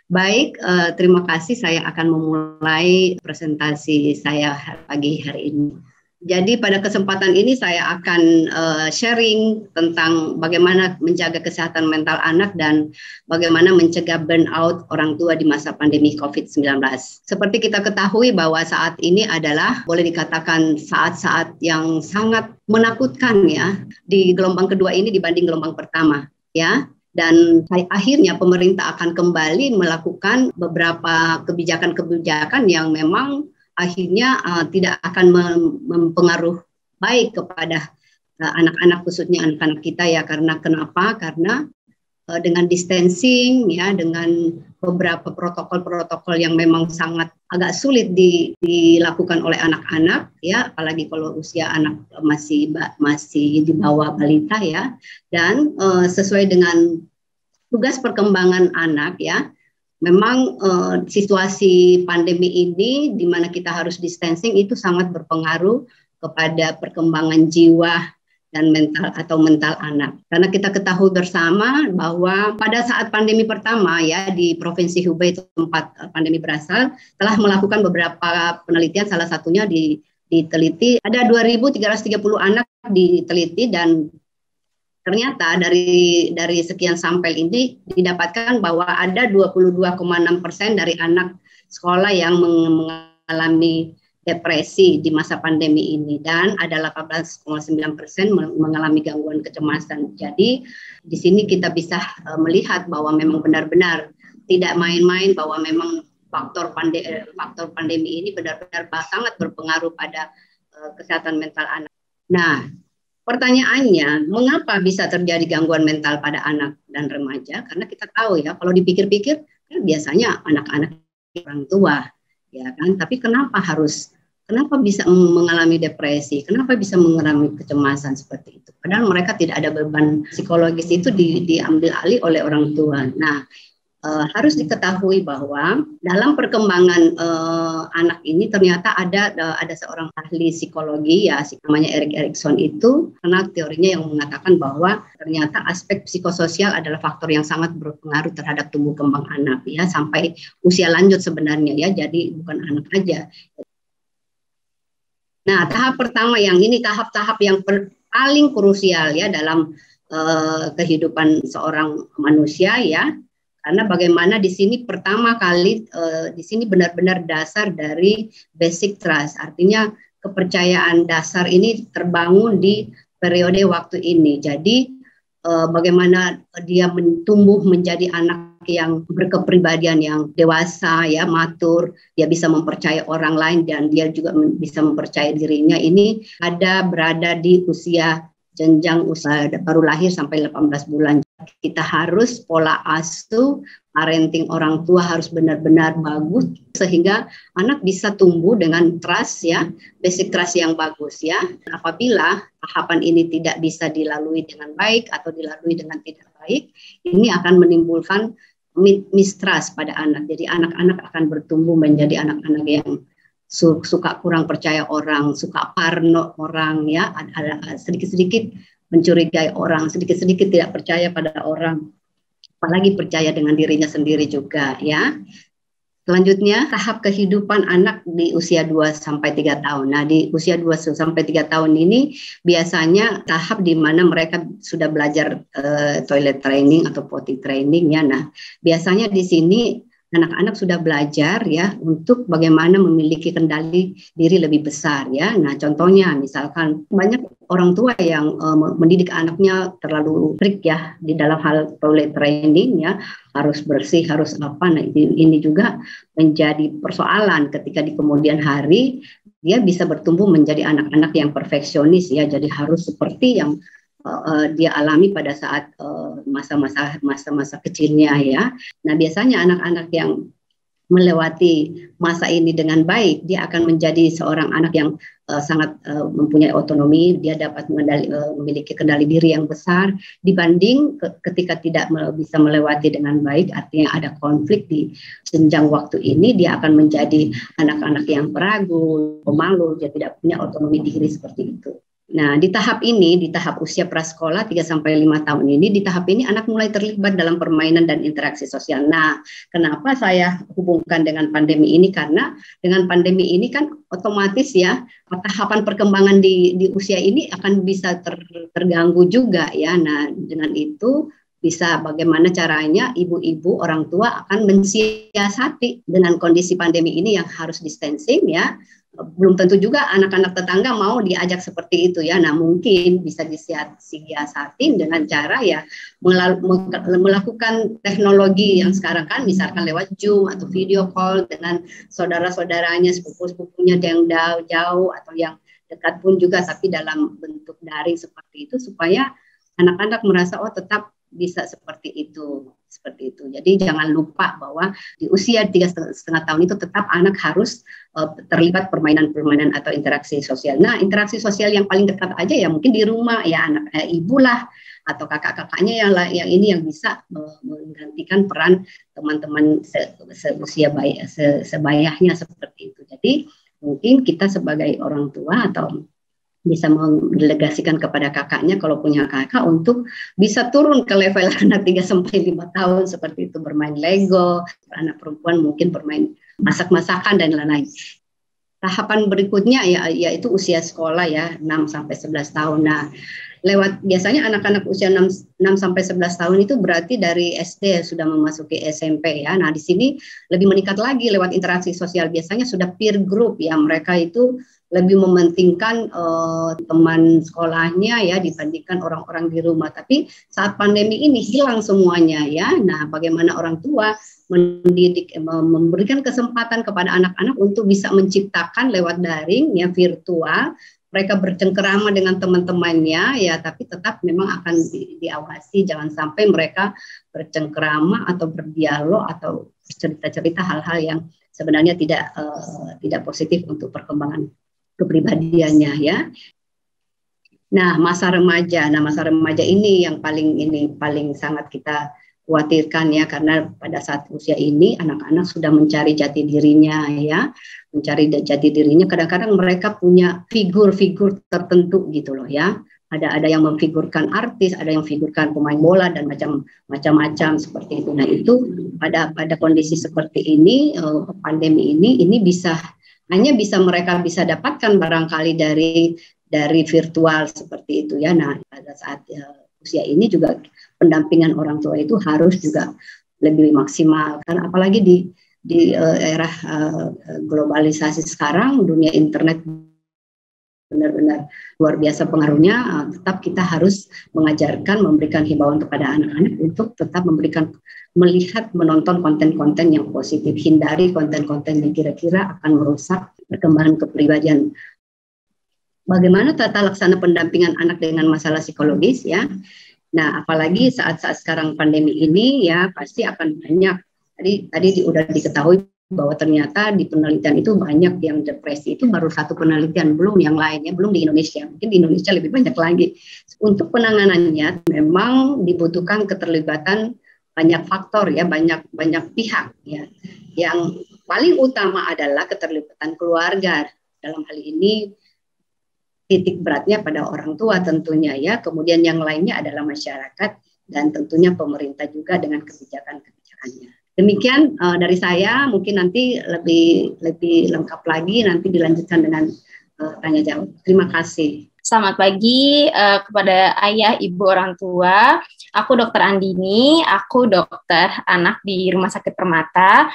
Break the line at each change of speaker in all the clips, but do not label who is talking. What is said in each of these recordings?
Baik, terima kasih. Saya akan memulai presentasi saya pagi hari ini. Jadi pada kesempatan ini saya akan sharing tentang bagaimana menjaga kesehatan mental anak dan bagaimana mencegah burnout orang tua di masa pandemi COVID-19. Seperti kita ketahui bahwa saat ini adalah boleh dikatakan saat-saat yang sangat menakutkan ya di gelombang kedua ini dibanding gelombang pertama ya. Dan akhirnya pemerintah akan kembali melakukan beberapa kebijakan-kebijakan yang memang akhirnya tidak akan mempengaruhi baik kepada anak-anak, khususnya anak-anak kita ya. Karena kenapa? Karena dengan distancing ya, dengan beberapa protokol-protokol yang memang sangat agak sulit dilakukan oleh anak-anak ya, apalagi kalau usia anak masih di bawah balita ya. Dan sesuai dengan tugas perkembangan anak ya, memang situasi pandemi ini di mana kita harus distancing itu sangat berpengaruh kepada perkembangan jiwa dan mental anak. Karena kita ketahui bersama bahwa pada saat pandemi pertama ya di Provinsi Hubei, tempat pandemi berasal, telah melakukan beberapa penelitian, salah satunya diteliti ada 2.330 anak diteliti, dan ternyata dari sekian sampel ini didapatkan bahwa ada 22,6% dari anak sekolah yang mengalami depresi di masa pandemi ini, dan ada 18,9% mengalami gangguan kecemasan. Jadi di sini kita bisa melihat bahwa memang benar-benar tidak main-main, bahwa memang faktor pandemi ini benar-benar sangat berpengaruh pada kesehatan mental anak. Nah, pertanyaannya, mengapa bisa terjadi gangguan mental pada anak dan remaja? Karena kita tahu ya, kalau dipikir-pikir, kan biasanya anak-anak orang tua, ya kan? Tapi kenapa bisa mengalami depresi? Kenapa bisa mengalami kecemasan seperti itu? Padahal mereka tidak ada beban psikologis, itu diambil alih oleh orang tua. Nah, harus diketahui bahwa dalam perkembangan anak ini ternyata ada seorang ahli psikologi ya, namanya Erik Erikson itu, karena teorinya yang mengatakan bahwa ternyata aspek psikososial adalah faktor yang sangat berpengaruh terhadap tumbuh kembang anak ya, sampai usia lanjut sebenarnya ya, jadi bukan anak aja. Nah, tahap pertama yang ini tahap-tahap yang paling krusial ya dalam kehidupan seorang manusia ya. Karena bagaimana di sini pertama kali di sini benar-benar dasar dari basic trust, artinya kepercayaan dasar ini terbangun di periode waktu ini. Jadi bagaimana dia tumbuh menjadi anak yang berkepribadian yang dewasa ya, matur, dia bisa mempercayai orang lain dan dia juga bisa mempercayai dirinya. Ini berada di usia jenjang usia baru lahir sampai 18 bulan. Kita harus pola asuh, parenting orang tua harus benar-benar bagus sehingga anak bisa tumbuh dengan trust ya, basic trust yang bagus ya. Apabila tahapan ini tidak bisa dilalui dengan baik atau dilalui dengan tidak baik, ini akan menimbulkan mistrust pada anak. Jadi anak-anak akan bertumbuh menjadi anak-anak yang suka kurang percaya orang, suka parno orang ya, ada sedikit-sedikit mencurigai orang, sedikit-sedikit tidak percaya pada orang, apalagi percaya dengan dirinya sendiri juga ya. Selanjutnya tahap kehidupan anak di usia 2 sampai 3 tahun. Nah, di usia 2 sampai 3 tahun ini biasanya tahap di mana mereka sudah belajar toilet training atau potty training ya. Nah, biasanya di sini anak-anak sudah belajar ya untuk bagaimana memiliki kendali diri lebih besar ya. Nah, contohnya misalkan banyak orang tua yang mendidik anaknya terlalu strict ya di dalam hal toilet training ya, harus bersih, harus apa. Nah, ini juga menjadi persoalan ketika di kemudian hari dia bisa bertumbuh menjadi anak-anak yang perfeksionis ya. Jadi harus seperti yang dia alami pada saat masa-masa kecilnya ya. Nah, biasanya anak-anak yang melewati masa ini dengan baik, dia akan menjadi seorang anak yang sangat mempunyai otonomi, dia dapat memiliki kendali diri yang besar dibanding ketika tidak bisa melewati dengan baik, artinya ada konflik di jenjang waktu ini, dia akan menjadi anak-anak yang peragu, pemalu, dia tidak punya otonomi diri seperti itu. Nah, di tahap ini, di tahap usia prasekolah 3 sampai 5 tahun ini, di tahap ini anak mulai terlibat dalam permainan dan interaksi sosial. Nah, kenapa saya hubungkan dengan pandemi ini? Karena dengan pandemi ini kan otomatis ya, tahapan perkembangan di usia ini akan bisa terganggu juga ya. Nah, dengan itu bisa bagaimana caranya ibu-ibu, orang tua akan mensiasati dengan kondisi pandemi ini yang harus distancing ya. Belum tentu juga anak-anak tetangga mau diajak seperti itu ya. Nah, mungkin bisa disiasatin dengan cara ya melakukan teknologi yang sekarang kan, misalkan lewat Zoom atau video call dengan saudara-saudaranya, sepupu-sepupunya yang jauh atau yang dekat pun juga, tapi dalam bentuk daring seperti itu supaya anak-anak merasa oh tetap bisa seperti itu. Jadi jangan lupa bahwa di usia 3,5 tahun itu tetap anak harus terlibat permainan-permainan atau interaksi sosial. Nah, interaksi sosial yang paling dekat aja ya mungkin di rumah ya, anak ibu lah atau kakak-kakaknya yang ini yang bisa menggantikan peran teman-teman seusia sebayahnya seperti itu. Jadi mungkin kita sebagai orang tua atau bisa mendelegasikan kepada kakaknya kalau punya kakak untuk bisa turun ke level anak 3 sampai 5 tahun seperti itu, bermain Lego, anak perempuan mungkin bermain masak-masakan dan lain-lain. Tahapan berikutnya yaitu usia sekolah ya 6 sampai 11 tahun. Nah, biasanya anak-anak usia 6 sampai 11 tahun itu berarti dari SD sudah memasuki SMP ya. Nah, di sini lebih meningkat lagi lewat interaksi sosial, biasanya sudah peer group ya, mereka itu lebih mementingkan teman sekolahnya ya dibandingkan orang-orang di rumah. Tapi saat pandemi ini hilang semuanya ya. Nah, bagaimana orang tua mendidik, memberikan kesempatan kepada anak-anak untuk bisa menciptakan lewat daring ya, virtual, mereka bercengkerama dengan teman-temannya ya, tapi tetap memang akan diawasi, jangan sampai mereka bercengkerama atau berdialog atau cerita-cerita hal-hal yang sebenarnya tidak positif untuk perkembangan kepribadiannya ya. Nah, masa remaja ini yang paling sangat kita khawatirkan ya, karena pada saat usia ini anak-anak sudah mencari jati dirinya ya, kadang-kadang mereka punya figur-figur tertentu gitu loh ya. Ada yang memfigurkan artis, ada yang memfigurkan pemain bola dan macam-macam seperti itu. Nah, itu pada kondisi seperti ini, pandemi ini hanya mereka bisa dapatkan barangkali dari virtual seperti itu ya. Nah, pada saat usia ini juga pendampingan orang tua itu harus juga lebih maksimal, karena apalagi di era globalisasi sekarang, dunia internet benar-benar luar biasa pengaruhnya. Tetap kita harus memberikan himbauan kepada anak-anak untuk tetap melihat, menonton konten-konten yang positif, hindari konten-konten yang kira-kira akan merusak perkembangan kepribadian. Bagaimana tata laksana pendampingan anak dengan masalah psikologis ya. Nah, apalagi saat-saat sekarang pandemi ini ya pasti akan banyak. Tadi udah diketahui bahwa ternyata di penelitian itu banyak yang depresi, itu baru satu penelitian, belum yang lainnya, belum di Indonesia. Mungkin di Indonesia lebih banyak lagi. Untuk penanganannya memang dibutuhkan keterlibatan banyak faktor ya, banyak pihak ya. Yang paling utama adalah keterlibatan keluarga. Dalam hal ini titik beratnya pada orang tua tentunya ya, kemudian yang lainnya adalah masyarakat dan tentunya pemerintah juga dengan kebijakan-kebijakannya. Demikian dari saya, mungkin nanti lebih lengkap lagi nanti dilanjutkan dengan tanya jawab. Terima kasih.
Selamat pagi kepada ayah, ibu, orang tua. Aku Dr. Andini, aku dokter anak di Rumah Sakit Permata.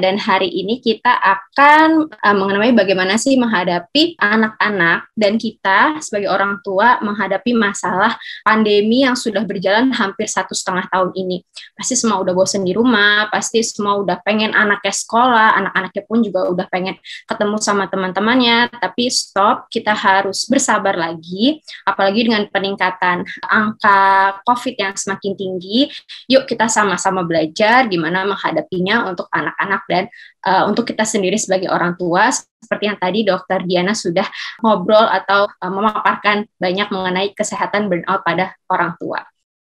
Dan hari ini kita akan mengenai bagaimana sih menghadapi anak-anak dan kita sebagai orang tua menghadapi masalah pandemi yang sudah berjalan hampir 1,5 tahun ini. Pasti semua udah bosan di rumah, pasti semua udah pengen anaknya sekolah, anak-anaknya pun juga udah pengen ketemu sama teman-temannya, tapi stop, kita harus bersabar lagi, apalagi dengan peningkatan angka COVID yang semakin tinggi. Yuk kita sama-sama belajar gimana menghadapinya untuk anak-anak dan untuk kita sendiri sebagai orang tua, seperti yang tadi Dr. Diana sudah ngobrol atau memaparkan banyak mengenai kesehatan burnout pada orang tua.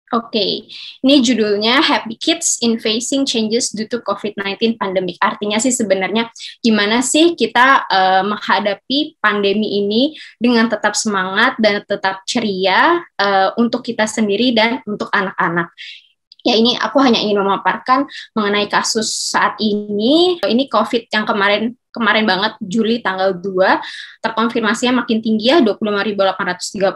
Oke, ini judulnya Happy Kids in Facing Changes Due to COVID-19 Pandemic. Artinya sih sebenarnya gimana sih kita menghadapi pandemi ini dengan tetap semangat dan tetap ceria untuk kita sendiri dan untuk anak-anak. Ya, ini aku hanya ingin memaparkan mengenai kasus saat ini. Ini COVID yang kemarin banget, Juli tanggal 2, terkonfirmasinya makin tinggi ya, 25.830.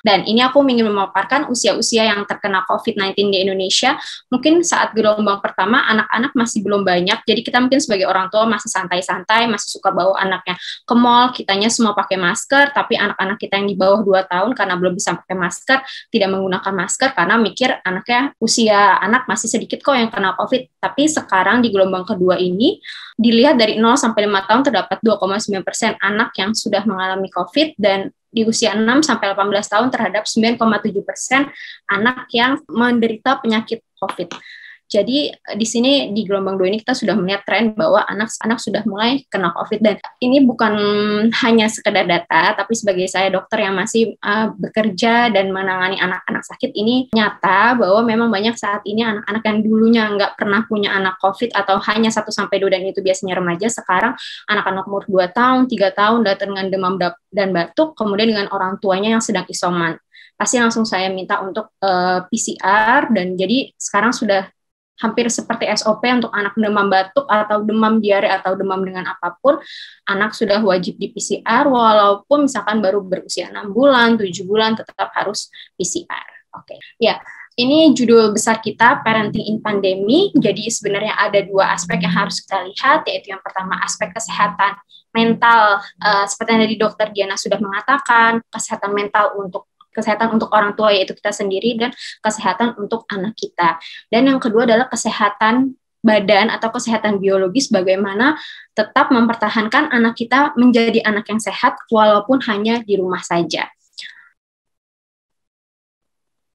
Dan ini aku ingin memaparkan usia-usia yang terkena COVID-19 di Indonesia. Mungkin saat gelombang pertama, anak-anak masih belum banyak, jadi kita mungkin sebagai orang tua masih santai-santai, masih suka bawa anaknya ke mall, kitanya semua pakai masker, tapi anak-anak kita yang di bawah 2 tahun karena belum bisa pakai masker, tidak menggunakan masker karena mikir anaknya, usia anak masih sedikit kok yang kena COVID. Tapi sekarang di gelombang kedua ini, dilihat dari 0 sampai 5 tahun terdapat 2,9% anak yang sudah mengalami COVID, dan di usia 6 sampai 18 tahun terhadap 9,7% anak yang menderita penyakit COVID. Jadi di sini di gelombang 2 ini kita sudah melihat tren bahwa anak-anak sudah mulai kena COVID, dan ini bukan hanya sekedar data, tapi sebagai saya dokter yang masih bekerja dan menangani anak-anak sakit, ini nyata bahwa memang banyak saat ini anak-anak yang dulunya nggak pernah punya anak COVID atau hanya 1-2 dan itu biasanya remaja, sekarang anak-anak umur 2 tahun, 3 tahun datang dengan demam dan batuk, kemudian dengan orang tuanya yang sedang isoman. Pasti langsung saya minta untuk PCR, dan jadi sekarang sudah hampir seperti SOP untuk anak demam batuk atau demam diare atau demam dengan apapun, anak sudah wajib di PCR walaupun misalkan baru berusia 6 bulan, 7 bulan tetap harus PCR. Oke. Ya, ini judul besar kita, Parenting in Pandemic. Jadi sebenarnya ada 2 aspek yang harus kita lihat, yaitu yang pertama aspek kesehatan mental, seperti yang tadi Dokter Diana sudah mengatakan, kesehatan mental kesehatan untuk orang tua yaitu kita sendiri, dan kesehatan untuk anak kita. Dan yang kedua adalah kesehatan badan atau kesehatan biologis, bagaimana tetap mempertahankan anak kita menjadi anak yang sehat walaupun hanya di rumah saja.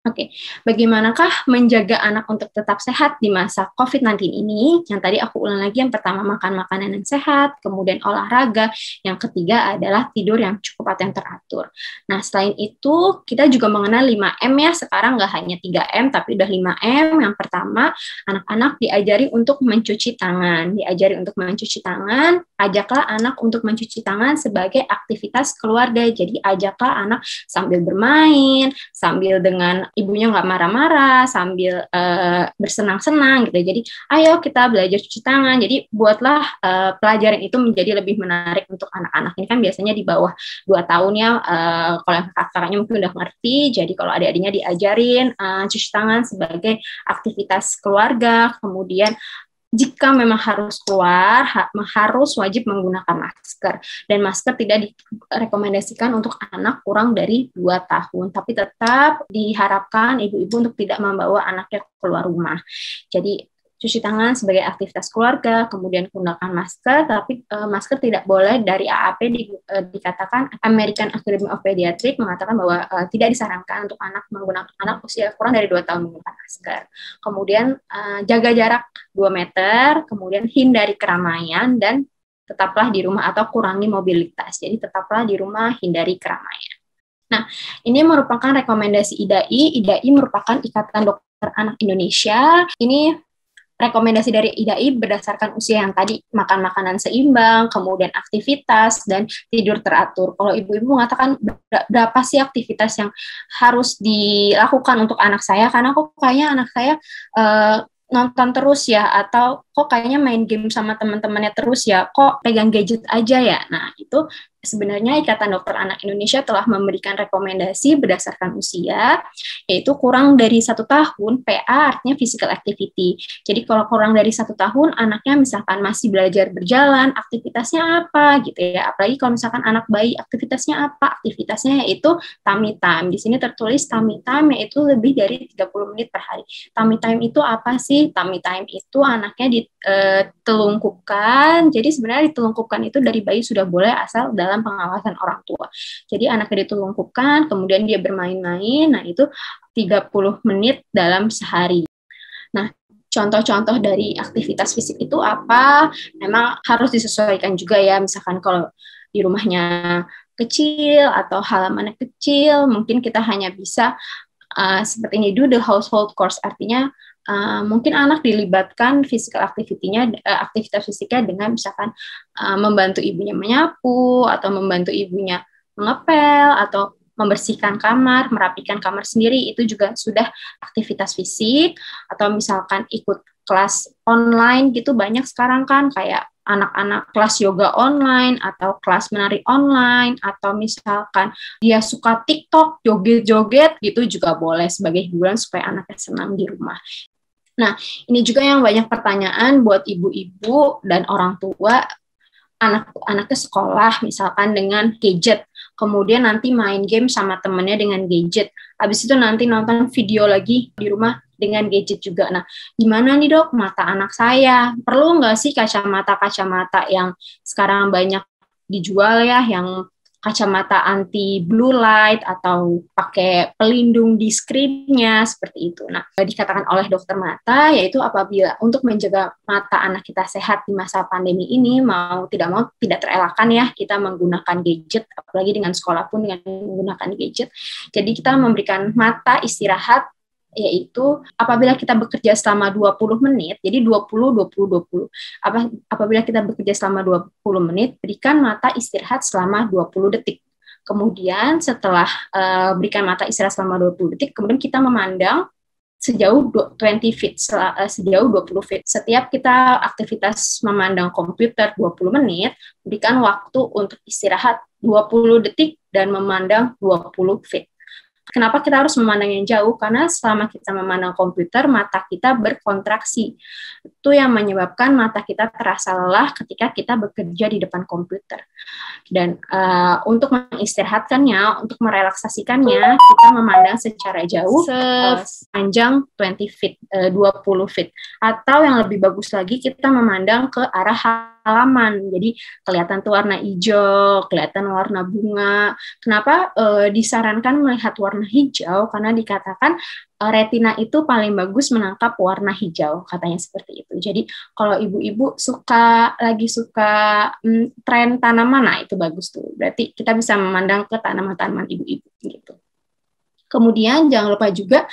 Oke, bagaimanakah menjaga anak untuk tetap sehat di masa COVID-19 ini? Yang tadi aku ulang lagi, yang pertama makan makanan yang sehat, kemudian olahraga, yang ketiga adalah tidur yang cukup atau yang teratur. Nah, selain itu, kita juga mengenal 5M ya, sekarang nggak hanya 3M, tapi udah 5M. Yang pertama, anak-anak diajari untuk mencuci tangan. Diajari untuk mencuci tangan, ajaklah anak untuk mencuci tangan sebagai aktivitas keluarga. Jadi, ajaklah anak sambil bermain, sambil dengan ibunya nggak marah-marah, sambil bersenang-senang gitu. Jadi ayo kita belajar cuci tangan. Jadi buatlah pelajaran itu menjadi lebih menarik untuk anak-anak. Ini kan biasanya di bawah 2 tahun ya, kalau yang kakaknya mungkin udah ngerti. Jadi kalau adik-adiknya diajarin cuci tangan sebagai aktivitas keluarga. Kemudian jika memang harus keluar, harus wajib menggunakan masker. Dan masker tidak direkomendasikan untuk anak kurang dari 2 tahun. Tapi tetap diharapkan ibu-ibu untuk tidak membawa anaknya keluar rumah. Jadi cuci tangan sebagai aktivitas keluarga, kemudian gunakan masker, tapi masker tidak boleh. Dari AAP dikatakan, American Academy of Pediatrics mengatakan bahwa tidak disarankan untuk menggunakan anak usia kurang dari 2 tahun menggunakan masker. Kemudian jaga jarak 2 meter, kemudian hindari keramaian, dan tetaplah di rumah atau kurangi mobilitas. Jadi tetaplah di rumah, hindari keramaian. Nah, ini merupakan rekomendasi IDAI. IDAI merupakan Ikatan Dokter Anak Indonesia. Ini rekomendasi dari IDAI berdasarkan usia yang tadi, makan makanan seimbang, kemudian aktivitas, dan tidur teratur. Kalau ibu-ibu mengatakan berapa sih aktivitas yang harus dilakukan untuk anak saya, karena kok kayaknya anak saya nonton terus ya, atau kok kayaknya main game sama teman-temannya terus ya, kok pegang gadget aja ya. Nah, itu sebenarnya Ikatan Dokter Anak Indonesia telah memberikan rekomendasi berdasarkan usia, yaitu kurang dari 1 tahun, PA artinya physical activity. Jadi kalau kurang dari 1 tahun, anaknya misalkan masih belajar berjalan, aktivitasnya apa gitu ya. Apalagi kalau misalkan anak bayi, aktivitasnya apa? Aktivitasnya yaitu tummy time. Di sini tertulis tummy time yaitu lebih dari 30 menit per hari. Tummy time itu apa sih? Tummy time itu anaknya ditelungkupkan. Jadi sebenarnya ditelungkupkan itu dari bayi sudah boleh, asal dalam pengawasan orang tua. Jadi anaknya ditelungkupkan, kemudian dia bermain-main, nah itu 30 menit dalam sehari. Nah, contoh-contoh dari aktivitas fisik itu apa? Memang harus disesuaikan juga ya, misalkan kalau di rumahnya kecil atau halamannya kecil, mungkin kita hanya bisa seperti ini, do the household chores, artinya mungkin anak dilibatkan physical activity-nya, aktivitas fisiknya dengan misalkan membantu ibunya menyapu, atau membantu ibunya mengepel, atau membersihkan kamar, merapikan kamar sendiri, itu juga sudah aktivitas fisik. Atau misalkan ikut kelas online gitu, banyak sekarang kan, kayak anak-anak kelas yoga online, atau kelas menari online, atau misalkan dia suka TikTok, joget-joget gitu juga boleh sebagai hiburan supaya anaknya senang di rumah. Nah, ini juga yang banyak pertanyaan buat ibu-ibu dan orang tua, anak-anaknya sekolah misalkan dengan gadget, kemudian nanti main game sama temennya dengan gadget, habis itu nanti nonton video lagi di rumah dengan gadget juga. Nah, gimana nih dok, mata anak saya, perlu nggak sih kacamata yang sekarang banyak dijual ya, yang kacamata anti blue light atau pakai pelindung di screen-nya seperti itu. Nah, dikatakan oleh dokter mata yaitu apabila untuk menjaga mata anak kita sehat di masa pandemi ini, mau tidak terelakkan ya kita menggunakan gadget, apalagi dengan sekolah pun dengan menggunakan gadget. Jadi kita memberikan mata istirahat, yaitu apabila kita bekerja selama 20 menit, jadi 20. Apabila kita bekerja selama 20 menit, berikan mata istirahat selama 20 detik. Kemudian setelah berikan mata istirahat selama 20 detik, kemudian kita memandang sejauh 20 feet, sejauh 20 feet. Setiap kita aktivitas memandang komputer 20 menit, berikan waktu untuk istirahat 20 detik dan memandang 20 feet. Kenapa kita harus memandang yang jauh? Karena selama kita memandang komputer, mata kita berkontraksi. Itu yang menyebabkan mata kita terasa lelah ketika kita bekerja di depan komputer. Dan untuk mengistirahatkannya, untuk merelaksasikannya, kita memandang secara jauh sepanjang 20 feet, 20 feet. Atau yang lebih bagus lagi, kita memandang ke arah halaman. Jadi kelihatan tuh warna hijau, kelihatan warna bunga. Kenapa disarankan melihat warna hijau? Karena dikatakan retina itu paling bagus menangkap warna hijau, katanya seperti itu. Jadi kalau ibu-ibu lagi suka tren tanaman, nah itu bagus tuh. Berarti kita bisa memandang ke tanaman-tanaman ibu-ibu gitu. Kemudian jangan lupa juga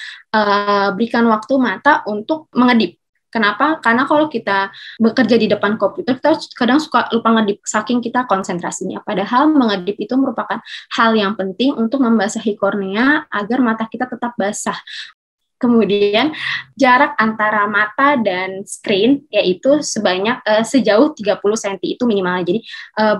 berikan waktu mata untuk mengedip. Kenapa? Karena kalau kita bekerja di depan komputer, kita kadang suka lupa ngedip, saking kita konsentrasinya. Padahal mengedip itu merupakan hal yang penting untuk membasahi kornea agar mata kita tetap basah. Kemudian jarak antara mata dan screen yaitu sejauh 30 cm itu minimal. Jadi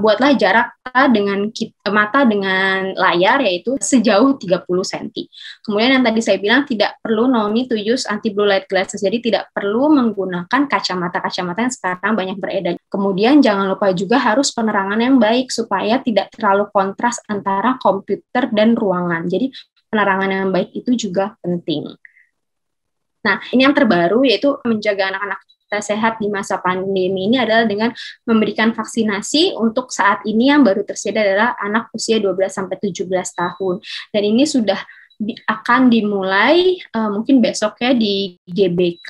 buatlah jarak dengan mata dengan layar yaitu sejauh 30 cm. Kemudian yang tadi saya bilang tidak perlu no need to use anti blue light glasses. Jadi tidak perlu menggunakan kacamata yang sekarang banyak beredar. Kemudian jangan lupa juga harus penerangan yang baik supaya tidak terlalu kontras antara komputer dan ruangan. Jadi penerangan yang baik itu juga penting. Nah, ini yang terbaru yaitu menjaga anak-anak kita sehat di masa pandemi ini adalah dengan memberikan vaksinasi. Untuk saat ini yang baru tersedia adalah anak usia 12-17 tahun. Dan ini sudah akan dimulai mungkin besok ya di GBK.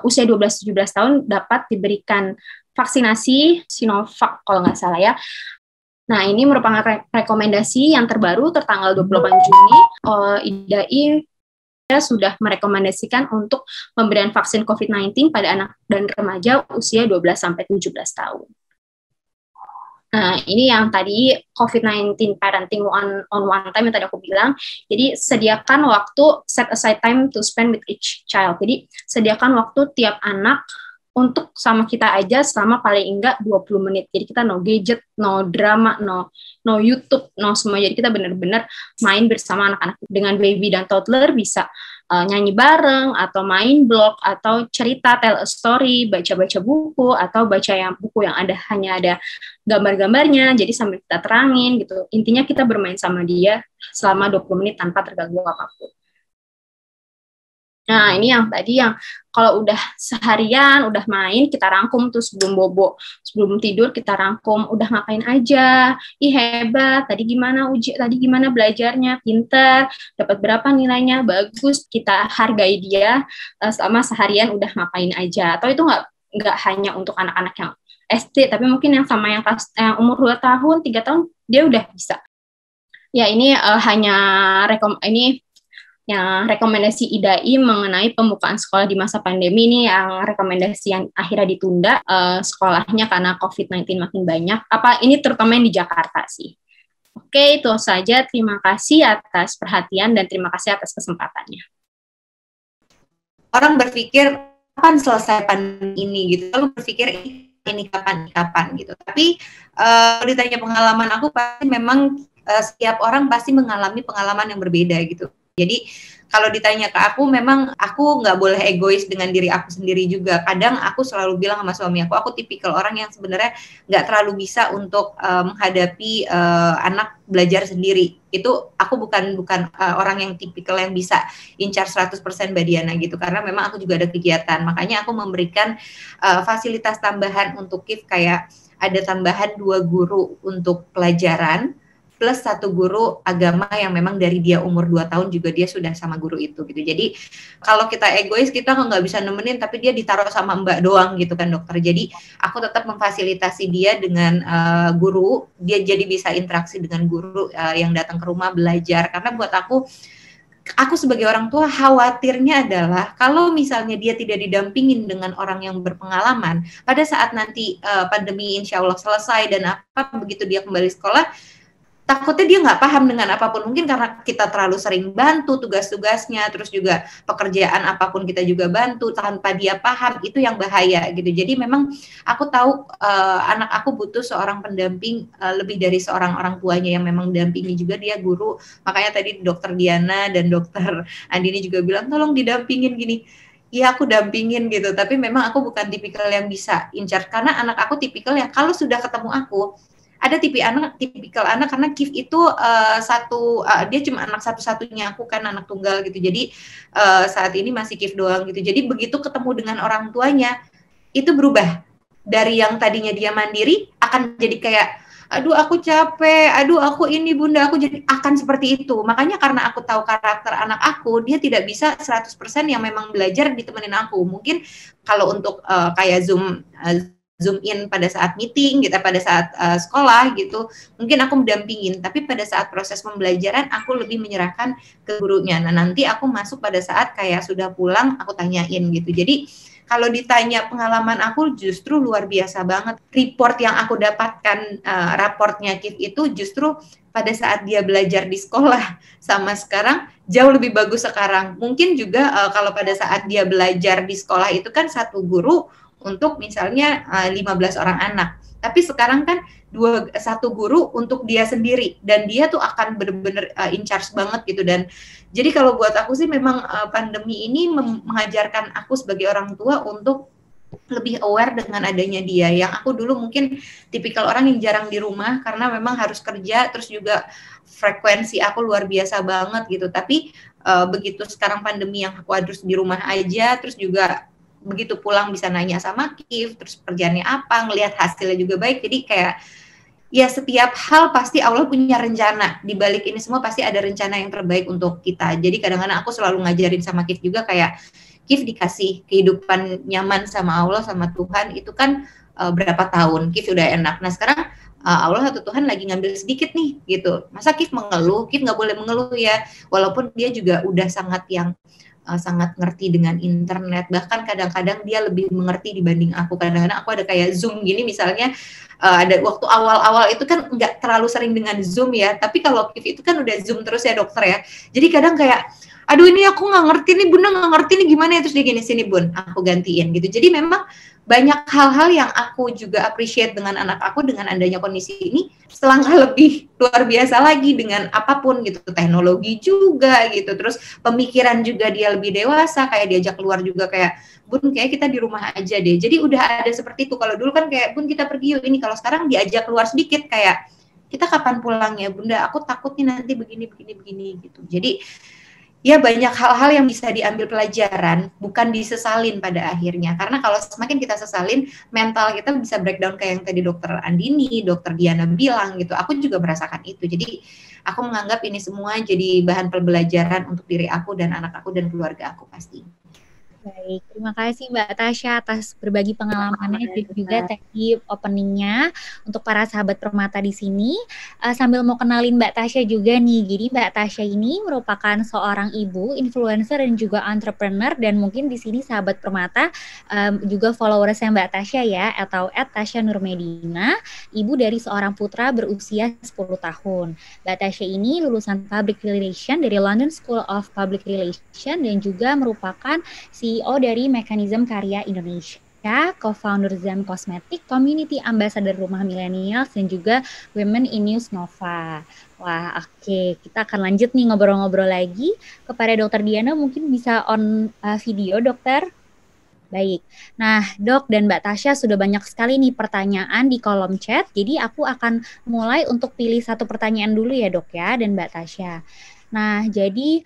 Usia 12-17 tahun dapat diberikan vaksinasi Sinovac kalau nggak salah ya. Nah, ini merupakan rekomendasi yang terbaru tertanggal 28 Juni. IDAI sudah merekomendasikan untuk pemberian vaksin COVID-19 pada anak dan remaja usia 12-17 tahun. Nah, ini yang tadi COVID-19 parenting on one time yang tadi aku bilang. Jadi, sediakan waktu, set aside time to spend with each child. Jadi, sediakan waktu tiap anak untuk sama kita aja selama paling enggak 20 menit. Jadi kita no gadget, no drama, no YouTube, no semua. Jadi kita benar-benar main bersama anak-anak. Dengan baby dan toddler bisa nyanyi bareng, atau main blog, atau cerita, tell a story, baca-baca buku, atau baca buku yang hanya ada gambar-gambarnya, jadi sambil kita terangin gitu. Intinya kita bermain sama dia selama 20 menit tanpa terganggu apapun. Nah, ini yang tadi yang kalau udah seharian, udah main, kita rangkum tuh sebelum bobo. Sebelum tidur kita rangkum, udah ngapain aja. Ih, hebat, tadi gimana belajarnya, pinter, dapat berapa nilainya, bagus. Kita hargai dia selama seharian udah ngapain aja. Atau itu nggak hanya untuk anak-anak yang SD, tapi mungkin yang sama yang umur 2 tahun, 3 tahun, dia udah bisa. Ya, ini hanya ini yang rekomendasi IDAI mengenai pembukaan sekolah di masa pandemi ini, yang rekomendasi yang akhirnya ditunda sekolahnya karena COVID-19 makin banyak. Ini terutama yang di Jakarta sih. Oke, itu saja. Terima kasih atas perhatian dan terima kasih atas kesempatannya.
Orang berpikir kapan selesai pandemi ini gitu, lalu berpikir ini kapan gitu. Tapi kalau ditanya pengalaman aku, pasti memang setiap orang pasti mengalami pengalaman yang berbeda gitu. Jadi kalau ditanya ke aku, memang aku nggak boleh egois dengan diri aku sendiri juga. Kadang aku selalu bilang sama suami aku tipikal orang yang sebenarnya nggak terlalu bisa untuk menghadapi anak belajar sendiri. Itu aku bukan orang yang tipikal yang bisa in charge 100% Mbak Diana gitu. Karena memang aku juga ada kegiatan. Makanya aku memberikan fasilitas tambahan untuk KIF, kayak ada tambahan 2 guru untuk pelajaran, plus 1 guru agama yang memang dari dia umur 2 tahun juga dia sudah sama guru itu gitu. Jadi kalau kita egois, kita nggak bisa nemenin, tapi dia ditaruh sama mbak doang gitu kan dokter. Jadi aku tetap memfasilitasi dia dengan guru, dia jadi bisa interaksi dengan guru yang datang ke rumah belajar. Karena buat aku sebagai orang tua khawatirnya adalah kalau misalnya dia tidak didampingin dengan orang yang berpengalaman, pada saat nanti pandemi insya Allah selesai dan begitu dia kembali sekolah, takutnya dia nggak paham dengan apapun, mungkin karena kita terlalu sering bantu tugas-tugasnya, terus juga pekerjaan apapun kita juga bantu tanpa dia paham, itu yang bahaya gitu. Jadi memang aku tahu anak aku butuh seorang pendamping lebih dari seorang orang tuanya yang memang dampingi juga, dia guru. Makanya tadi dokter Diana dan dokter Andini juga bilang tolong didampingin gini. Iya, aku dampingin gitu, tapi memang aku bukan tipikal yang bisa in charge, karena anak aku tipikal yang kalau sudah ketemu aku, ada tipikal anak karena KIF itu dia cuma anak satu-satunya, aku kan anak tunggal gitu. Jadi saat ini masih KIF doang gitu. Jadi begitu ketemu dengan orang tuanya itu berubah dari yang tadinya dia mandiri akan jadi kayak aduh aku capek, aduh aku ini bunda, aku jadi akan seperti itu. Makanya karena aku tahu karakter anak aku, dia tidak bisa 100% yang memang belajar ditemenin aku. Mungkin kalau untuk kayak Zoom in pada saat meeting gitu, pada saat sekolah gitu, mungkin aku mendampingin, tapi pada saat proses pembelajaran aku lebih menyerahkan ke gurunya. Nah nanti aku masuk pada saat kayak sudah pulang, aku tanyain gitu. Jadi kalau ditanya pengalaman aku justru luar biasa banget. Report yang aku dapatkan, raportnya KIF itu justru pada saat dia belajar di sekolah sama sekarang jauh lebih bagus sekarang. Mungkin juga kalau pada saat dia belajar di sekolah itu kan 1 guru untuk misalnya 15 orang anak. Tapi sekarang kan 1 guru untuk dia sendiri, dan dia tuh akan benar-benar in charge banget gitu. Dan jadi kalau buat aku sih memang pandemi ini mengajarkan aku sebagai orang tua untuk lebih aware dengan adanya dia. Yang aku dulu mungkin tipikal orang yang jarang di rumah karena memang harus kerja, terus juga frekuensi aku luar biasa banget gitu. Tapi begitu sekarang pandemi yang aku harus di rumah aja, terus juga begitu pulang bisa nanya sama KIF, terus kerjaannya apa, ngelihat hasilnya juga baik. Jadi kayak ya setiap hal pasti Allah punya rencana. Di balik ini semua pasti ada rencana yang terbaik untuk kita. Jadi kadang-kadang aku selalu ngajarin sama KIF juga kayak KIF dikasih kehidupan nyaman sama Allah, sama Tuhan, itu kan berapa tahun KIF udah enak. Nah sekarang Allah atau Tuhan lagi ngambil sedikit nih gitu. Masa KIF mengeluh? KIF nggak boleh mengeluh ya. Walaupun dia juga udah sangat ngerti dengan internet, bahkan kadang-kadang dia lebih mengerti dibanding aku. Kadang-kadang aku ada kayak Zoom gini misalnya, ada waktu awal-awal itu kan nggak terlalu sering dengan Zoom ya, tapi kalau KIF itu kan udah Zoom terus ya dokter ya, jadi kadang kayak aduh ini aku nggak ngerti nih bunda, nggak ngerti nih gimana ya, terus dia gini, sini bun aku gantiin gitu. Jadi memang banyak hal-hal yang aku juga appreciate dengan anak aku dengan adanya kondisi ini, selangkah lebih luar biasa lagi dengan apapun gitu, teknologi juga gitu, terus pemikiran juga dia lebih dewasa, kayak diajak keluar juga kayak bun kayak kita di rumah aja deh. Jadi udah ada seperti itu. Kalau dulu kan kayak bun kita pergi yuk ini, kalau sekarang diajak keluar sedikit kayak kita kapan pulang ya bunda, aku takutnya nanti begini gitu. Jadi ya banyak hal-hal yang bisa diambil pelajaran, bukan disesalin pada akhirnya. Karena kalau semakin kita sesalin, mental kita bisa breakdown kayak yang tadi dokter Andini, dokter Diana bilang gitu. Aku juga merasakan itu. Jadi aku menganggap ini semua jadi bahan pembelajaran untuk diri aku dan anak aku dan keluarga aku pasti.
Baik, terima kasih Mbak Tasya atas berbagi pengalamannya dan juga tadi openingnya untuk para sahabat Permata di sini. Sambil mau kenalin Mbak Tasya juga nih, jadi Mbak Tasya ini merupakan seorang ibu, influencer dan juga entrepreneur, dan mungkin di sini sahabat Permata juga followersnya Mbak Tasya ya, atau @tasya_nurmedina, ibu dari seorang putra berusia 10 tahun. Mbak Tasya ini lulusan Public Relation dari London School of Public Relation dan juga merupakan CEO dari Mekanisme Karya Indonesia, co-founder Zem Cosmetic, community ambassador Rumah Millennials, dan juga Women in News Nova. Wah, oke. Kita akan lanjut nih ngobrol-ngobrol lagi kepada Dokter Diana, mungkin bisa on video, Dokter. Baik, nah Dok dan Mbak Tasya sudah banyak sekali nih pertanyaan di kolom chat, jadi aku akan mulai untuk pilih satu pertanyaan dulu ya Dok ya, dan Mbak Tasya. Nah, jadi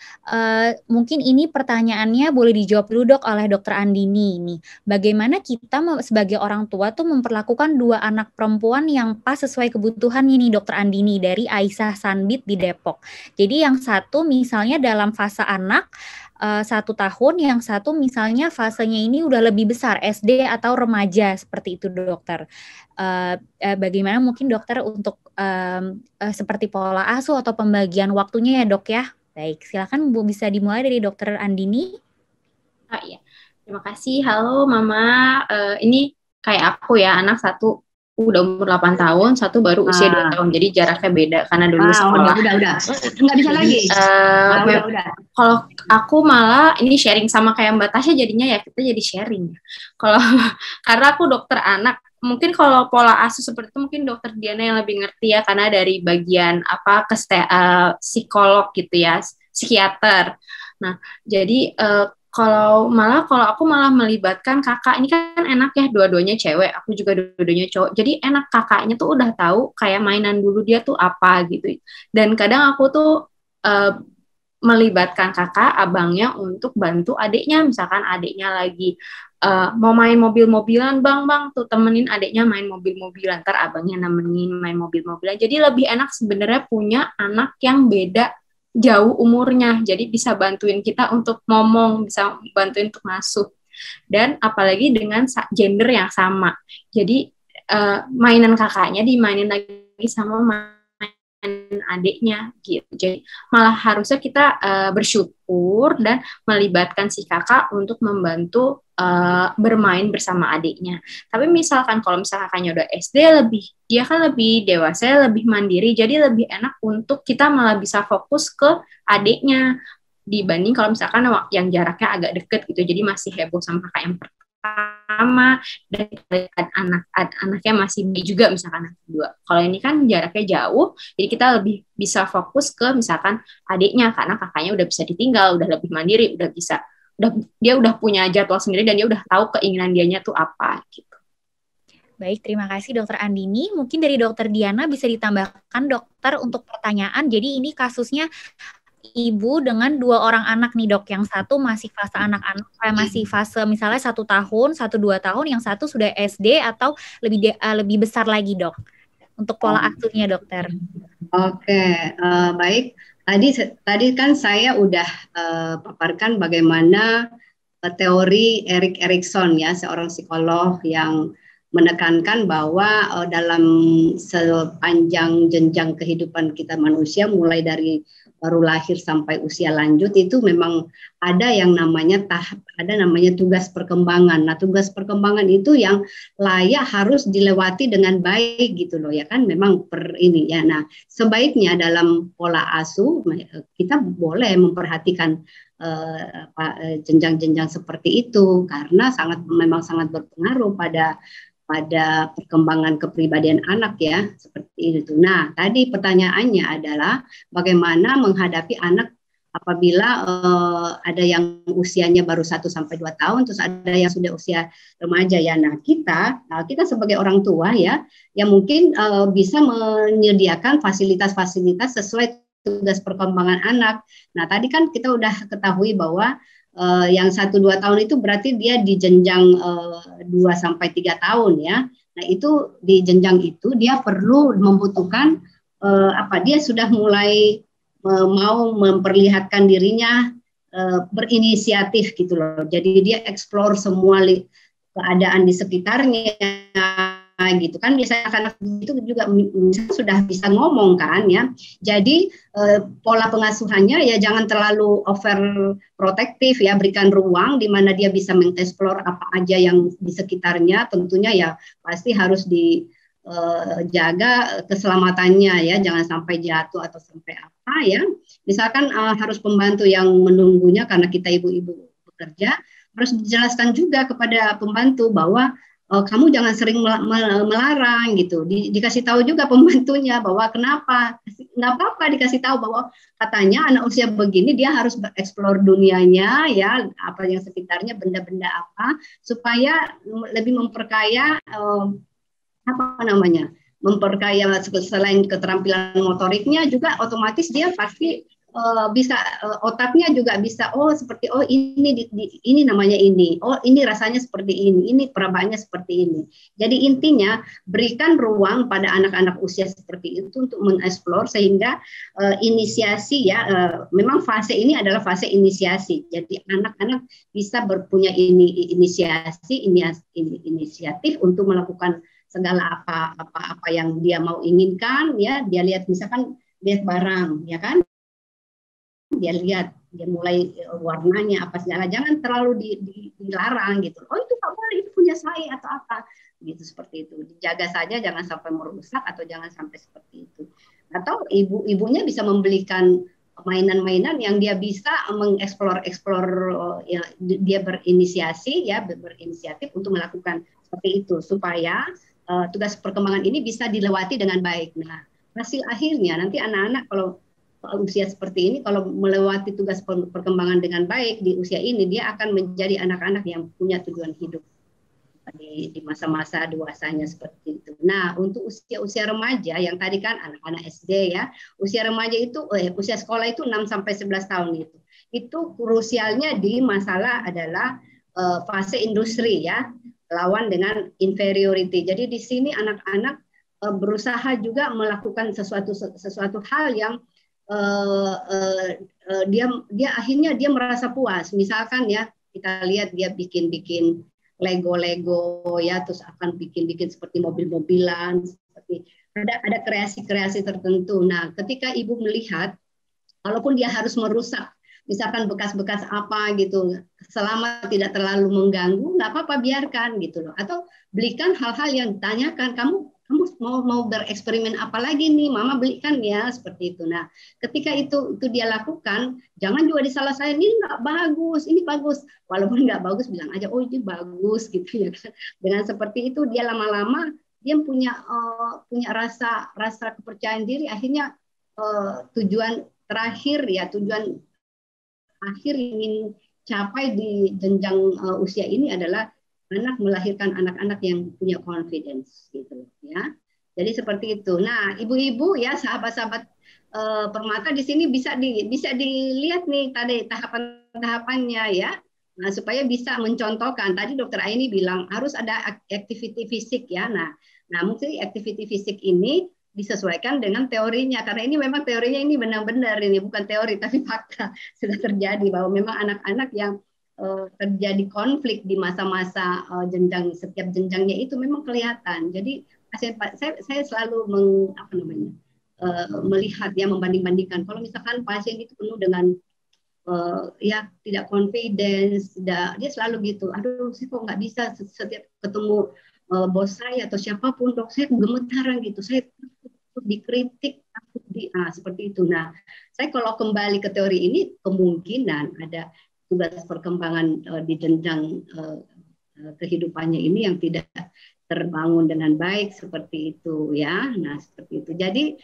mungkin ini pertanyaannya boleh dijawab dulu Dok oleh Dokter Andini nih. Bagaimana kita sebagai orang tua tuh memperlakukan dua anak perempuan yang pas sesuai kebutuhan ini Dokter Andini, dari Aisyah Sanbit di Depok. Jadi yang satu misalnya dalam fase anak 1 tahun, yang satu misalnya fasenya ini udah lebih besar, SD atau remaja, seperti itu Dokter. Bagaimana mungkin Dokter untuk seperti pola asuh atau pembagian waktunya ya Dok ya? Baik, silakan Bu, bisa dimulai dari Dokter Andini.
Iya, terima kasih. Halo Mama, ini kayak aku ya, anak satu udah umur 8 tahun, satu baru usia 2 tahun, jadi jaraknya beda karena dulu sekolah.
Udah. Nggak bisa lagi. Udah.
Kalau aku malah ini sharing sama kayak Mbak Tasya, jadinya ya kita jadi sharing. Kalau karena aku dokter anak, mungkin kalau pola asuh seperti itu mungkin Dokter Diana yang lebih ngerti ya, karena dari bagian psikolog gitu ya, psikiater. Nah, jadi kalau aku malah melibatkan kakak, ini kan enak ya, dua-duanya cewek, aku juga dua-duanya cowok, jadi enak kakaknya tuh udah tahu kayak mainan dulu dia tuh apa gitu. Dan kadang aku tuh melibatkan kakak, abangnya untuk bantu adiknya, misalkan adiknya lagi mau main mobil-mobilan, bang tuh temenin adiknya main mobil-mobilan, ntar abangnya nemenin main mobil-mobilan. Jadi lebih enak sebenarnya punya anak yang beda jauh umurnya, jadi bisa bantuin kita untuk ngomong, bisa bantuin untuk ngasuh, dan apalagi dengan gender yang sama, jadi mainan kakaknya dimainin lagi sama mainan adiknya gitu. Jadi malah harusnya kita bersyukur dan melibatkan si kakak untuk membantu bermain bersama adiknya. Tapi misalkan kalau misalkan kakaknya udah SD, dia kan lebih dewasa, lebih mandiri, jadi lebih enak untuk kita malah bisa fokus ke adiknya dibanding kalau misalkan yang jaraknya agak deket gitu, jadi masih heboh sama kakak yang pertama dan anaknya masih juga misalkan anak kedua. Kalau ini kan jaraknya jauh, jadi kita lebih bisa fokus ke misalkan adiknya, karena kakaknya udah bisa ditinggal, udah lebih mandiri, dia udah punya jadwal sendiri dan dia udah tahu keinginan dianya tuh apa gitu.
Baik, terima kasih Dokter Andini. Mungkin dari Dokter Diana bisa ditambahkan Dokter untuk pertanyaan. Jadi ini kasusnya ibu dengan 2 orang anak nih Dok. Yang satu masih fase anak-anak, masih fase misalnya 1 tahun, 1-2 tahun, yang satu sudah SD atau lebih besar lagi Dok. Untuk pola asuhnya Dokter.
Oke, baik. Tadi kan saya udah paparkan bagaimana teori Erik Erikson ya, seorang psikolog yang menekankan bahwa dalam sepanjang jenjang kehidupan kita manusia, mulai dari baru lahir sampai usia lanjut, itu memang ada yang namanya tugas perkembangan. Nah, tugas perkembangan itu yang layak harus dilewati dengan baik gitu loh ya kan, memang ini ya. Nah, sebaiknya dalam pola asuh kita boleh memperhatikan jenjang-jenjang seperti itu, karena memang sangat berpengaruh pada perkembangan kepribadian anak ya, seperti itu. Nah, tadi pertanyaannya adalah bagaimana menghadapi anak apabila ada yang usianya baru 1-2 tahun, terus ada yang sudah usia remaja ya. Nah, kita sebagai orang tua ya, yang mungkin bisa menyediakan fasilitas-fasilitas sesuai tugas perkembangan anak. Nah, tadi kan kita udah ketahui bahwa yang 1-2 tahun itu berarti dia di jenjang 2-3 tahun ya. Nah, itu di jenjang itu dia perlu membutuhkan dia sudah mulai mau memperlihatkan dirinya berinisiatif gitu loh. Jadi dia explore semua keadaan di sekitarnya gitu kan. Biasanya anak itu juga sudah bisa ngomong kan ya. Jadi pola pengasuhannya ya jangan terlalu overprotektif ya, berikan ruang di mana dia bisa mengeksplor apa aja yang di sekitarnya. Tentunya ya pasti harus jaga keselamatannya ya, jangan sampai jatuh atau sampai apa ya. Misalkan harus pembantu yang menunggunya karena kita ibu-ibu bekerja, harus dijelaskan juga kepada pembantu bahwa kamu jangan sering melarang gitu. Dikasih tahu juga pembantunya bahwa kenapa, nggak apa-apa dikasih tahu bahwa katanya anak usia begini dia harus bereksplor dunianya ya, apa yang sekitarnya, benda-benda apa, supaya lebih memperkaya memperkaya selain keterampilan motoriknya juga otomatis dia pasti bisa otaknya juga bisa seperti ini namanya ini, ini rasanya seperti ini perabaannya seperti ini. Jadi intinya berikan ruang pada anak-anak usia seperti itu untuk mengeksplor sehingga inisiasi ya, memang fase ini adalah fase inisiasi. Jadi anak-anak bisa berpunya inisiatif untuk melakukan segala apa yang dia mau inginkan ya. Dia lihat misalkan lihat barang ya kan, dia lihat, dia mulai warnanya apa segala, jangan terlalu dilarang gitu. Itu nggak boleh, itu punya saya atau apa gitu, seperti itu. Dijaga saja jangan sampai merusak atau jangan sampai seperti itu. Atau ibunya bisa membelikan mainan-mainan yang dia bisa mengeksplor ya, dia berinisiatif untuk melakukan seperti itu supaya tugas perkembangan ini bisa dilewati dengan baik. Nah, hasil akhirnya nanti anak-anak kalau usia seperti ini, kalau melewati tugas perkembangan dengan baik di usia ini, dia akan menjadi anak-anak yang punya tujuan hidup di masa-masa dewasanya seperti itu. Nah, untuk usia remaja yang tadi kan anak-anak SD ya, usia remaja itu usia sekolah itu 6 sampai 11 tahun itu. Itu krusialnya di masalah adalah fase industri ya, lawan dengan inferiority. Jadi di sini anak-anak berusaha juga melakukan sesuatu hal yang dia akhirnya dia merasa puas. Misalkan ya kita lihat dia bikin Lego ya, terus akan bikin seperti mobil-mobilan, seperti ada kreasi-kreasi tertentu. Nah, ketika ibu melihat, walaupun dia harus merusak, misalkan bekas-bekas apa gitu, selama tidak terlalu mengganggu, nggak apa-apa, biarkan gitu loh. Atau belikan hal-hal yang ditanyakan, kamu mau bereksperimen apa lagi nih, mama belikan ya, seperti itu. Nah, ketika itu dia lakukan, jangan juga disalahin, ini nggak bagus, ini bagus. Walaupun nggak bagus, bilang aja, ini bagus gitu ya. Dengan seperti itu dia lama-lama dia punya rasa kepercayaan diri. Akhirnya tujuan akhir ingin capai di jenjang usia ini adalah melahirkan anak-anak yang punya confidence gitu ya. Jadi seperti itu. Nah, ibu-ibu ya, sahabat-sahabat Permata di sini bisa dilihat nih tadi tahapan-tahapannya ya. Nah, supaya bisa mencontohkan. Tadi Dokter Aini bilang harus ada activity fisik ya. Nah, mungkin activity fisik ini disesuaikan dengan teorinya, karena ini memang teorinya ini benar-benar, ini bukan teori tapi fakta sudah terjadi bahwa memang anak-anak yang terjadi konflik di masa-masa setiap jenjangnya itu memang kelihatan. Jadi saya selalu melihat ya, membanding-bandingkan. Kalau misalkan pasien itu penuh dengan ya tidak confidence, dia selalu gitu, aduh saya kok nggak bisa setiap ketemu bos saya atau siapapun, dok saya gemetaran gitu, saya takut dikritik, takut seperti itu. Nah, saya kalau kembali ke teori ini, kemungkinan ada tugas perkembangan di jenjang kehidupannya ini yang tidak terbangun dengan baik seperti itu ya. Nah, seperti itu. Jadi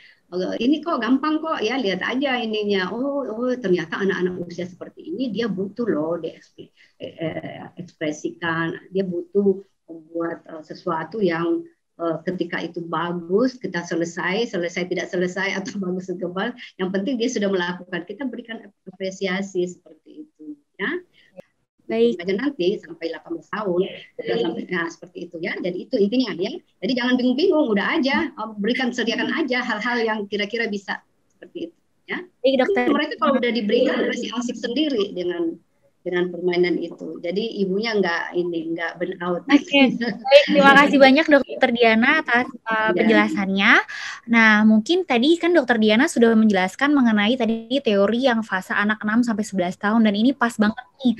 ini kok gampang kok ya, lihat aja ininya. Oh ternyata anak-anak usia seperti ini dia butuh loh diekspresikan, dia butuh membuat sesuatu yang ketika itu bagus, kita selesai tidak selesai atau bagus kebal, yang penting dia sudah melakukan, kita berikan apresiasi seperti itu ya. Baik. Nanti sampai 18 tahun sampai seperti itu ya. Jadi itu intinya ya. Jadi jangan bingung-bingung, udah aja sediakan aja hal-hal yang kira-kira bisa seperti itu. ya.
Baik, dokter.
Mereka kalau udah diberikan pasti asik sendiri dengan permainan itu. Jadi ibunya nggak burn out.
Oke. Baik, terima kasih banyak Dokter Diana atas penjelasannya. Nah, mungkin tadi kan Dokter Diana sudah menjelaskan mengenai tadi teori yang fase anak 6 sampai 11 tahun dan ini pas banget nih.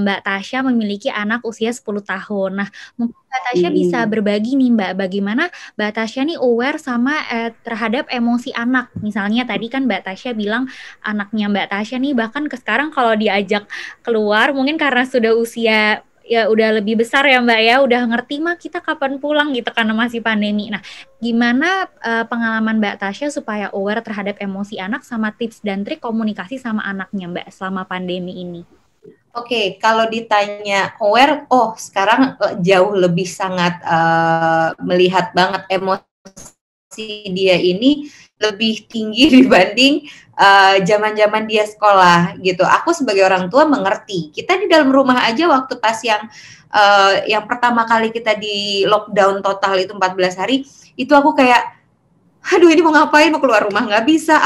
Mbak Tasya memiliki anak usia 10 tahun. Nah, mungkin Mbak Tasya bisa berbagi nih Mbak, bagaimana Mbak Tasya nih aware sama terhadap emosi anak. Misalnya tadi kan Mbak Tasya bilang anaknya Mbak Tasya nih bahkan sekarang kalau diajak keluar mungkin karena sudah usia ya udah lebih besar ya Mbak ya, udah ngerti mah kita kapan pulang gitu karena masih pandemi. Nah, gimana pengalaman Mbak Tasya supaya aware terhadap emosi anak sama tips dan trik komunikasi sama anaknya Mbak selama pandemi ini?
Oke, kalau ditanya aware, sekarang jauh lebih sangat melihat banget emosi dia ini lebih tinggi dibanding zaman-zaman dia sekolah gitu. Aku sebagai orang tua mengerti. Kita di dalam rumah aja waktu pas yang pertama kali kita di lockdown total itu 14 hari, itu aku kayak, aduh ini mau ngapain, mau keluar rumah nggak bisa,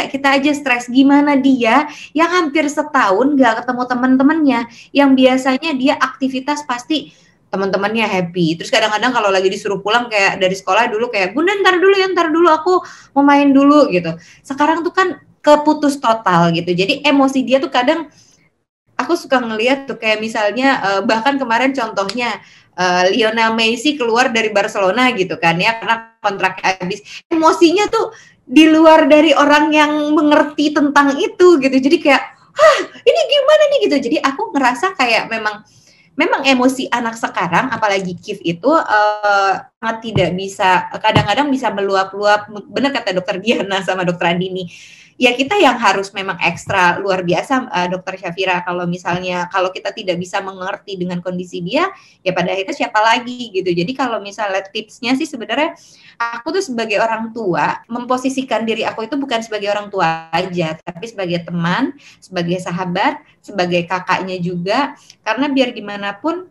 kita aja stres. Gimana dia yang hampir setahun nggak ketemu teman-temannya, yang biasanya dia aktivitas pasti teman-temannya happy. Terus kadang-kadang kalau lagi disuruh pulang kayak dari sekolah dulu kayak, Bunda ntar dulu aku mau main dulu gitu. Sekarang tuh kan keputus total gitu. Jadi emosi dia tuh kadang aku suka ngelihat tuh kayak misalnya bahkan kemarin contohnya Lionel Messi keluar dari Barcelona gitu kan ya karena kontraknya habis. Emosinya tuh di luar dari orang yang mengerti tentang itu gitu. Jadi kayak, ini gimana nih gitu. Jadi aku ngerasa kayak memang emosi anak sekarang, apalagi Kif itu sangat tidak bisa, kadang-kadang bisa meluap-luap. Benar kata Dokter Diana sama Dokter Andini. Ya kita yang harus memang ekstra luar biasa, Dokter Syafira. Kalau misalnya kalau kita tidak bisa mengerti dengan kondisi dia, ya pada akhirnya siapa lagi gitu. Jadi kalau misalnya tipsnya sih sebenarnya aku tuh sebagai orang tua memposisikan diri aku itu bukan sebagai orang tua aja, tapi sebagai teman, sebagai sahabat, sebagai kakaknya juga. Karena biar gimana pun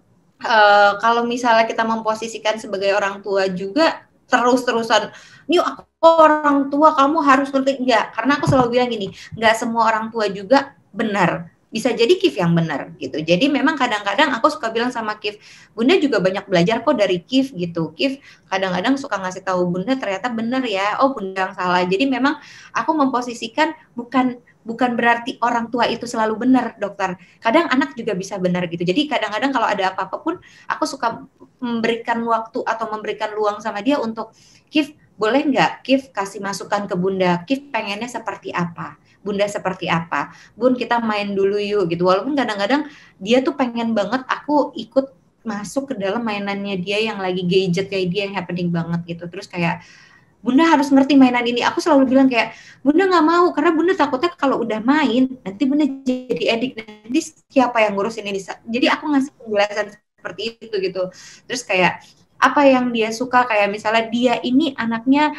kalau misalnya kita memposisikan sebagai orang tua juga terus-terusan, nih aku orang tua kamu harus ngerti, enggak, karena aku selalu bilang gini, enggak semua orang tua juga benar, bisa jadi Kif yang benar gitu. Jadi memang kadang-kadang aku suka bilang sama Kif, Bunda juga banyak belajar kok dari Kif gitu. Kif kadang-kadang suka ngasih tahu Bunda ternyata benar ya, Bunda yang salah. Jadi memang aku memposisikan bukan berarti orang tua itu selalu benar, dokter. Kadang anak juga bisa benar gitu. Jadi kadang-kadang kalau ada apa-apa pun, aku suka memberikan waktu atau memberikan luang sama dia untuk, Kif, boleh nggak Kif kasih masukan ke Bunda? Kif pengennya seperti apa? Bunda seperti apa? Bun, kita main dulu yuk gitu. Walaupun kadang-kadang dia tuh pengen banget aku ikut masuk ke dalam mainannya dia yang lagi gadget kayak dia yang happening banget gitu. Terus kayak, Bunda harus ngerti mainan ini. Aku selalu bilang kayak, Bunda nggak mau, karena Bunda takutnya kalau udah main, nanti Bunda jadi edik, nanti siapa yang ngurusin ini? Jadi aku ngasih penjelasan seperti itu gitu. Terus kayak, apa yang dia suka, kayak misalnya dia ini anaknya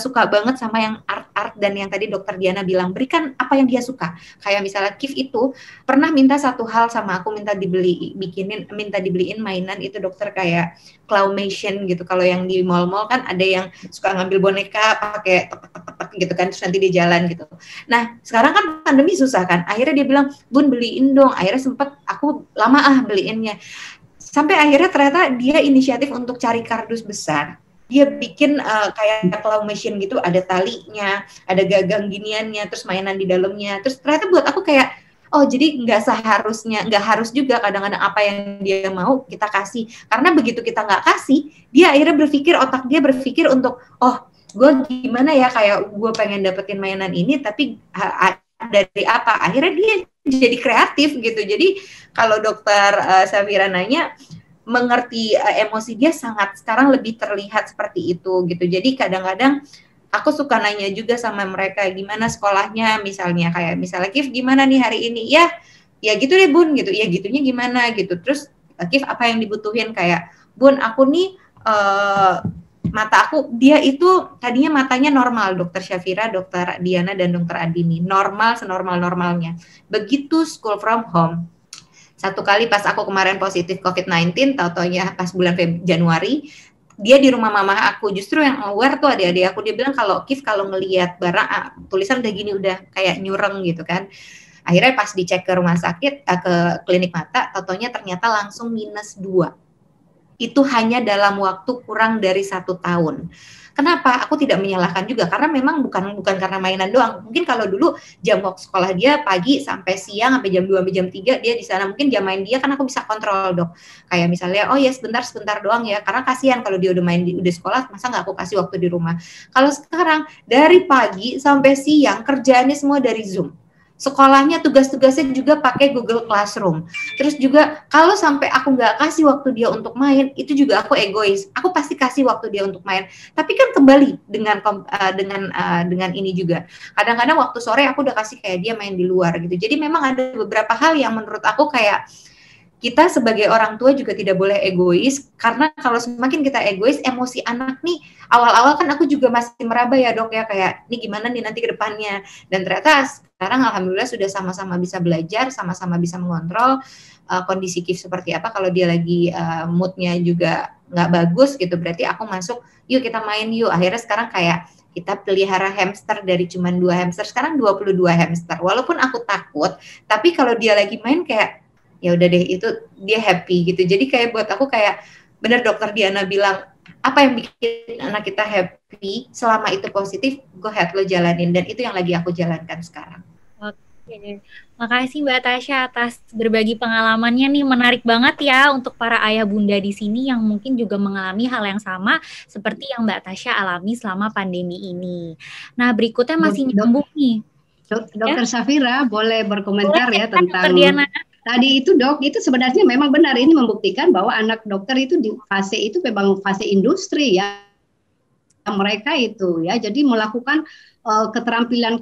suka banget sama yang art-art, dan yang tadi Dokter Diana bilang, berikan apa yang dia suka. Kayak misalnya Kif itu pernah minta satu hal sama aku, minta dibeliin mainan itu dokter, kayak claymation gitu. Kalau yang di mall-mall kan ada yang suka ngambil boneka pakai tek gitu kan, terus nanti dia jalan gitu. Nah sekarang kan pandemi susah kan, akhirnya dia bilang, Bun beliin dong. Akhirnya sempet aku lama beliinnya. Sampai akhirnya ternyata dia inisiatif untuk cari kardus besar. Dia bikin kayak claymation gitu, ada talinya, ada gagang giniannya, terus mainan di dalamnya. Terus ternyata buat aku kayak, jadi nggak harus juga kadang-kadang apa yang dia mau kita kasih. Karena begitu kita nggak kasih, dia akhirnya otak dia berpikir untuk, gue gimana ya, kayak gue pengen dapetin mainan ini, tapi dari apa? Akhirnya dia jadi kreatif gitu. Jadi kalau Dokter Syafira nanya, mengerti emosi dia sangat sekarang lebih terlihat seperti itu gitu. Jadi kadang-kadang aku suka nanya juga sama mereka, gimana sekolahnya, misalnya Kif gimana nih hari ini, ya gitu deh Bun gitu, ya gitunya gimana gitu. Terus Kif apa yang dibutuhin, kayak Bun aku nih mata aku, dia itu tadinya matanya normal, Dokter Syafira, Dokter Diana, dan Dokter Andini, normal senormal-normalnya. Begitu school from home, satu kali pas aku kemarin positif COVID-19, tau-taunya pas bulan Januari, dia di rumah mama aku, justru yang aware tuh adik-adik aku, dia bilang kalau Kif kalau ngelihat barang tulisan udah gini udah kayak nyureng gitu kan. Akhirnya pas dicek ke rumah sakit, ke klinik mata, totonya ternyata langsung -2. Itu hanya dalam waktu kurang dari 1 tahun. Kenapa? Aku tidak menyalahkan juga karena memang bukan karena mainan doang. Mungkin kalau dulu jam waktu sekolah dia pagi sampai siang sampai jam 2 sampai jam 3 dia di sana. Mungkin jam main dia kan aku bisa kontrol, Dok. Kayak misalnya oh ya sebentar doang ya karena kasihan kalau dia udah main udah sekolah masa nggak aku kasih waktu di rumah. Kalau sekarang dari pagi sampai siang kerjaannya semua dari Zoom. Sekolahnya tugas-tugasnya juga pakai Google Classroom. Terus juga kalau sampai aku nggak kasih waktu dia untuk main, itu juga aku egois. Aku pasti kasih waktu dia untuk main. Tapi kan kembali dengan ini juga. Kadang-kadang waktu sore aku udah kasih kayak dia main di luar gitu. Jadi memang ada beberapa hal yang menurut aku kayak kita sebagai orang tua juga tidak boleh egois, karena kalau semakin kita egois, emosi anak nih, awal-awal kan aku juga masih meraba ya Dok ya, kayak ini gimana nih nanti ke depannya, dan ternyata sekarang alhamdulillah sudah sama-sama bisa belajar, sama-sama bisa mengontrol kondisi Kif seperti apa, kalau dia lagi moodnya juga nggak bagus gitu, berarti aku masuk, yuk kita main yuk, akhirnya sekarang kayak kita pelihara hamster dari cuman 2 hamster, sekarang 22 hamster, walaupun aku takut, tapi kalau dia lagi main kayak, ya udah deh itu dia happy gitu. Jadi kayak buat aku kayak benar dokter Diana bilang apa yang bikin anak kita happy selama itu positif, go ahead lo jalanin, dan itu yang lagi aku jalankan sekarang.
Oke, makasih Mbak Tasya atas berbagi pengalamannya nih, menarik banget ya untuk para ayah bunda di sini yang mungkin juga mengalami hal yang sama seperti yang Mbak Tasya alami selama pandemi ini. Nah berikutnya masih nyambung nih.
Dokter Safira boleh berkomentar
boleh,
ya tentang tadi itu Dok, itu sebenarnya memang benar, ini membuktikan bahwa anak dokter itu di fase itu memang fase industri ya, mereka itu ya, jadi melakukan keterampilan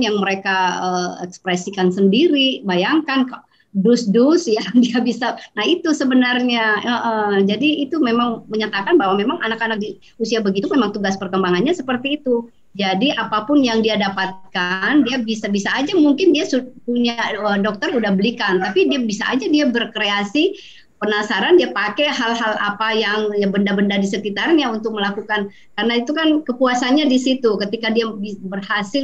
yang mereka ekspresikan sendiri. Bayangkan dus ya dia bisa. Nah itu sebenarnya jadi itu memang menyatakan bahwa memang anak-anak di usia begitu memang tugas perkembangannya seperti itu. Jadi apapun yang dia dapatkan, dia bisa aja mungkin dia punya dokter udah belikan, tapi dia bisa aja dia berkreasi, penasaran dia pakai hal-hal apa yang benda-benda di sekitarnya untuk melakukan, karena itu kan kepuasannya di situ ketika dia berhasil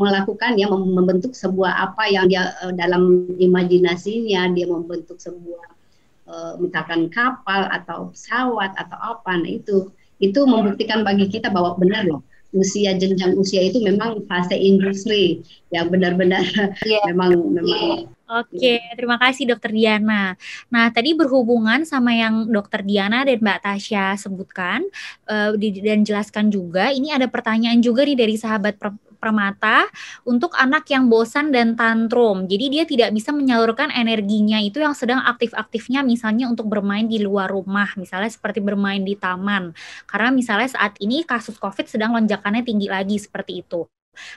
melakukan ya, membentuk sebuah apa yang dia dalam imajinasinya dia membentuk sebuah misalkan kapal atau pesawat atau apa. Nah itu membuktikan bagi kita bahwa benar loh, jenjang usia itu memang fase industri yang benar-benar memang.
Oke, terima kasih Dokter Diana. Nah, tadi berhubungan sama yang Dokter Diana dan Mbak Tasya sebutkan dan jelaskan juga, ini ada pertanyaan juga nih dari sahabat Permata untuk anak yang bosan dan tantrum. Jadi dia tidak bisa menyalurkan energinya itu yang sedang aktif-aktifnya, misalnya untuk bermain di luar rumah, misalnya seperti bermain di taman. Karena misalnya saat ini kasus COVID sedang lonjakannya tinggi lagi seperti itu.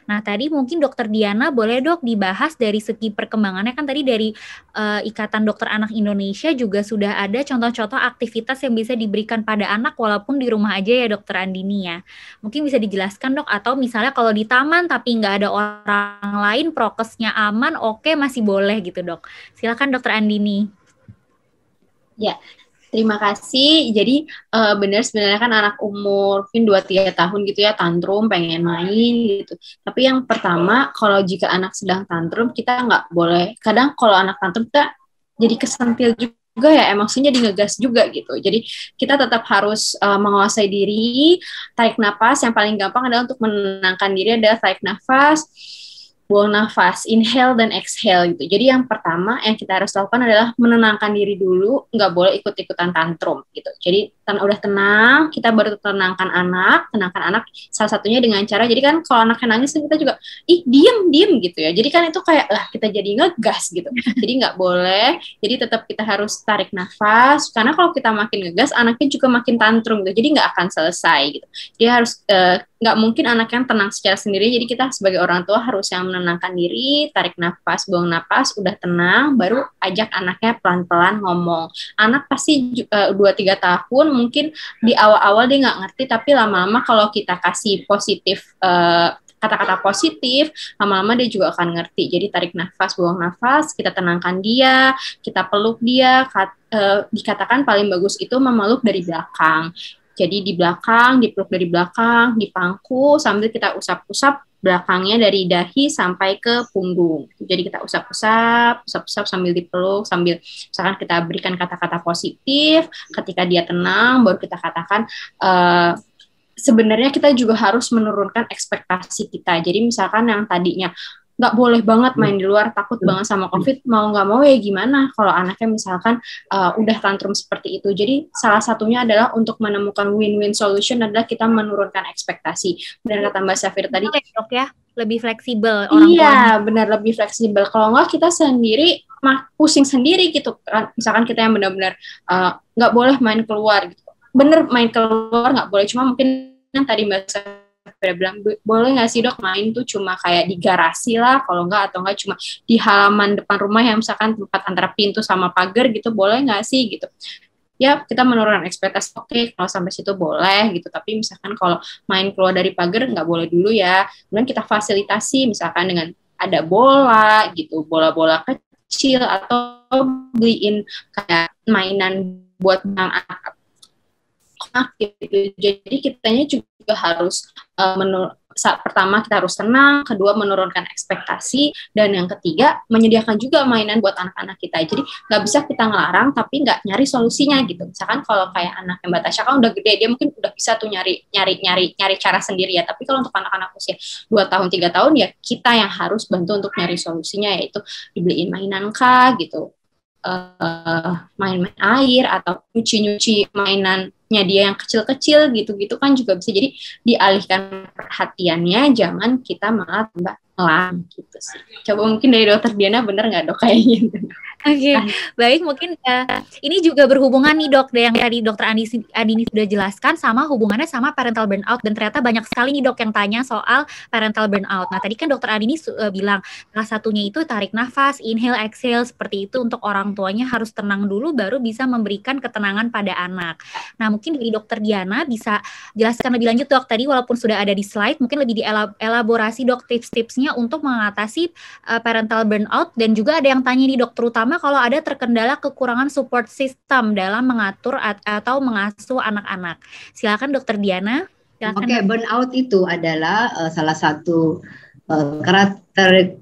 Nah, tadi mungkin Dokter Diana boleh Dok dibahas dari segi perkembangannya, kan tadi dari Ikatan Dokter Anak Indonesia juga sudah ada contoh-contoh aktivitas yang bisa diberikan pada anak walaupun di rumah aja ya Dokter Andini ya. Mungkin bisa dijelaskan Dok, atau misalnya kalau di taman tapi nggak ada orang lain, prokesnya aman, oke masih boleh gitu Dok. Silakan Dokter Andini.
Ya, terima kasih. Jadi benar sebenarnya kan anak umur mungkin 2-3 tahun gitu ya tantrum, pengen main gitu. Tapi yang pertama, kalau jika anak sedang tantrum, kita nggak boleh. Kadang kalau anak tantrum kita jadi kesentil juga ya, emosinya jadi ngegas juga gitu. Jadi kita tetap harus menguasai diri, tarik nafas. Yang paling gampang adalah untuk menenangkan diri adalah tarik nafas, buang nafas, inhale dan exhale gitu. Jadi yang pertama yang kita harus lakukan adalah menenangkan diri dulu, nggak boleh ikut-ikutan tantrum gitu. Jadi udah tenang, kita baru tenangkan anak salah satunya dengan cara, jadi kan kalau anaknya nangis kita juga, diem gitu ya. Jadi kan itu kayak lah kita jadi ngegas gitu. Jadi nggak boleh, jadi tetap kita harus tarik nafas, karena kalau kita makin ngegas, anaknya juga makin tantrum gitu. Jadi nggak akan selesai gitu. Dia harus nggak mungkin anak yang tenang secara sendiri, jadi kita sebagai orang tua harus yang menenangkan diri, tarik nafas, buang nafas, udah tenang, baru ajak anaknya pelan-pelan ngomong. Anak pasti 2-3 tahun, mungkin di awal-awal dia nggak ngerti, tapi lama-lama kalau kita kasih positif, kata-kata positif, lama-lama dia juga akan ngerti. Jadi tarik nafas, buang nafas, kita tenangkan dia, kita peluk dia, dikatakan paling bagus itu memeluk dari belakang. Jadi di belakang, dipeluk dari belakang, dipangku sambil kita usap-usap belakangnya dari dahi sampai ke punggung. Jadi kita usap-usap sambil dipeluk, sambil misalkan kita berikan kata-kata positif. Ketika dia tenang, baru kita katakan sebenarnya kita juga harus menurunkan ekspektasi kita. Jadi misalkan yang tadinya nggak boleh banget main di luar, takut banget sama COVID, mau nggak mau ya gimana kalau anaknya misalkan udah tantrum seperti itu. Jadi salah satunya adalah untuk menemukan win-win solution adalah kita menurunkan ekspektasi. Benar kata Mbak Safir tadi.
Dok ya, lebih fleksibel orang tuanya.
Iya, benar, lebih fleksibel. Kalau nggak kita sendiri pusing sendiri gitu. Misalkan kita yang benar-benar nggak boleh main keluar gitu. Bener main keluar nggak boleh, cuma mungkin yang tadi Mbak Safira bilang, boleh nggak sih dok main tuh cuma kayak di garasi lah, kalau nggak atau nggak cuma di halaman depan rumah yang misalkan tempat antara pintu sama pagar gitu, boleh nggak sih gitu. Ya kita menurunkan ekspektasi, oke, kalau sampai situ boleh gitu, tapi misalkan kalau main keluar dari pagar nggak boleh dulu ya. Kemudian kita fasilitasi misalkan dengan ada bola gitu, bola-bola kecil atau beliin kayak mainan buat anak gitu. Jadi kitanya juga harus pertama kita harus tenang, kedua menurunkan ekspektasi, dan yang ketiga menyediakan juga mainan buat anak-anak kita. Jadi nggak bisa kita ngelarang tapi nggak nyari solusinya gitu. Misalkan kalau kayak anak Mbak Tasya kan udah gede, dia mungkin udah bisa tuh nyari cara sendiri ya. Tapi kalau untuk anak-anak usia 2 tahun 3 tahun ya kita yang harus bantu untuk nyari solusinya, yaitu dibeliin mainan kah gitu. Main-main air atau nyuci-nyuci mainannya dia yang kecil-kecil gitu-gitu kan juga bisa. Jadi dialihkan perhatiannya, jangan kita malah tambah ngelarang gitu sih. Coba mungkin dari Dokter Diana bener nggak dok kayak gitu?
Oke, baik, mungkin ini juga berhubungan nih dok, yang tadi Dokter Andini sudah jelaskan sama hubungannya sama parental burnout, dan ternyata banyak sekali nih dok yang tanya soal parental burnout. Nah tadi kan Dokter Andini bilang salah satunya itu tarik nafas, inhale, exhale, seperti itu untuk orang tuanya harus tenang dulu baru bisa memberikan ketenangan pada anak. Nah mungkin dari Dokter Diana bisa jelaskan lebih lanjut dok, tadi walaupun sudah ada di slide, mungkin lebih dielaborasi dok tips-tipsnya untuk mengatasi parental burnout. Dan juga ada yang tanya nih dok, terutama kalau ada terkendala kekurangan support system dalam mengatur atau mengasuh anak-anak. Silakan Dokter Diana.
Oke, burnout itu adalah salah satu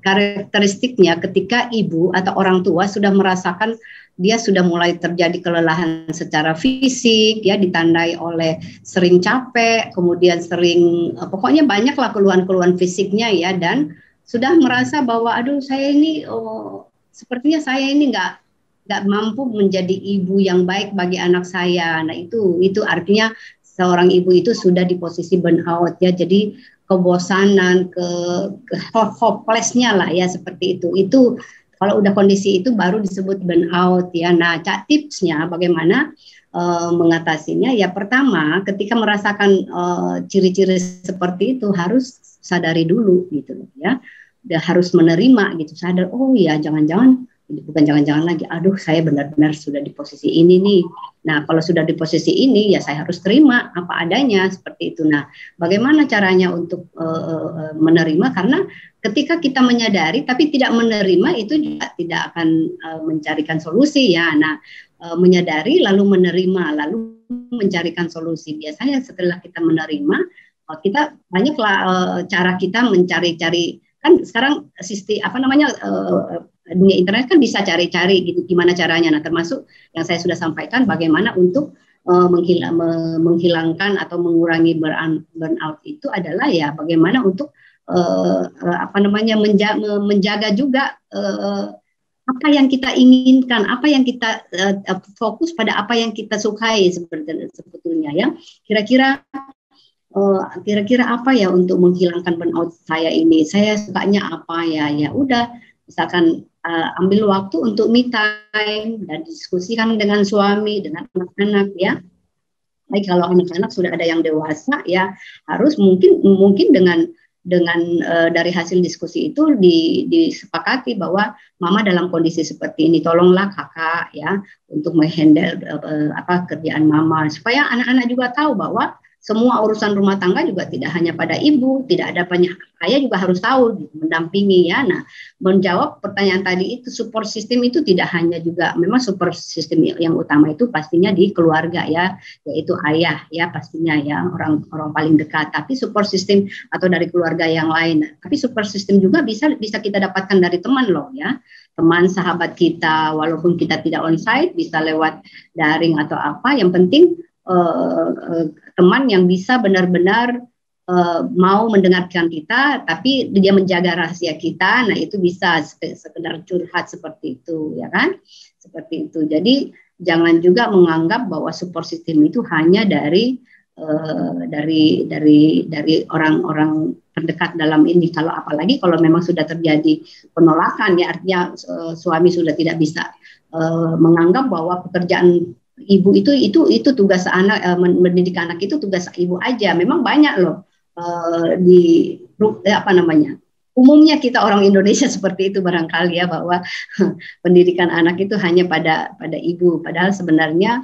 karakteristiknya ketika ibu atau orang tua sudah merasakan dia sudah mulai terjadi kelelahan secara fisik, ya ditandai oleh sering capek, kemudian sering pokoknya banyaklah keluhan-keluhan fisiknya ya, dan sudah merasa bahwa aduh saya ini sepertinya saya ini nggak mampu menjadi ibu yang baik bagi anak saya. Nah itu artinya seorang ibu itu sudah di posisi burnout ya. Jadi kebosanan, ke hopelessnya lah ya, seperti itu. Itu kalau udah kondisi itu baru disebut burnout ya. Nah tipsnya bagaimana mengatasinya ya, pertama ketika merasakan ciri-ciri seperti itu harus sadari dulu gitu ya. Dia harus menerima gitu, sadar, oh ya jangan-jangan, bukan jangan-jangan lagi, aduh saya benar-benar sudah di posisi ini nih. Nah kalau sudah di posisi ini ya saya harus terima apa adanya, seperti itu. Nah bagaimana caranya untuk menerima, karena ketika kita menyadari tapi tidak menerima itu juga tidak akan mencarikan solusi ya. Nah menyadari lalu menerima lalu mencarikan solusi, biasanya setelah kita menerima kita banyaklah cara kita mencari-cari. Kan sekarang dunia internet kan bisa cari-cari gitu gimana caranya. Nah termasuk yang saya sudah sampaikan bagaimana untuk menghilangkan atau mengurangi burnout itu adalah ya bagaimana untuk menjaga juga apa yang kita inginkan, apa yang kita fokus pada apa yang kita sukai sebetulnya ya. Kira-kira apa ya untuk menghilangkan burnout saya ini? Saya sukanya apa ya? Ya udah, misalkan ambil waktu untuk me time dan diskusikan dengan suami, dengan anak-anak ya. Baik kalau anak-anak sudah ada yang dewasa ya, harus mungkin dengan dari hasil diskusi itu disepakati bahwa mama dalam kondisi seperti ini, tolonglah kakak ya untuk menghandle kerjaan mama, supaya anak-anak juga tahu bahwa semua urusan rumah tangga juga tidak hanya pada ibu, tidak ada banyak, ayah juga harus tahu, mendampingi ya. Nah, menjawab pertanyaan tadi itu, support system itu tidak hanya juga, memang support system yang utama itu pastinya di keluarga ya, yaitu ayah ya pastinya ya, orang paling dekat. Tapi support system atau dari keluarga yang lain. Tapi support system juga bisa kita dapatkan dari teman loh ya. Teman, sahabat kita, walaupun kita tidak onsite, bisa lewat daring atau apa, yang penting teman yang bisa benar-benar mau mendengarkan kita, tapi dia menjaga rahasia kita. Nah, itu bisa sekedar curhat seperti itu, ya kan? Seperti itu. Jadi jangan juga menganggap bahwa support system itu hanya dari orang-orang terdekat dalam ini. Kalau apalagi kalau memang sudah terjadi penolakan, ya artinya suami sudah tidak bisa menganggap bahwa pekerjaan ibu itu tugas anak, mendidik anak itu tugas ibu aja. Memang banyak loh umumnya kita orang Indonesia seperti itu barangkali ya, bahwa pendidikan anak itu hanya pada ibu. Padahal sebenarnya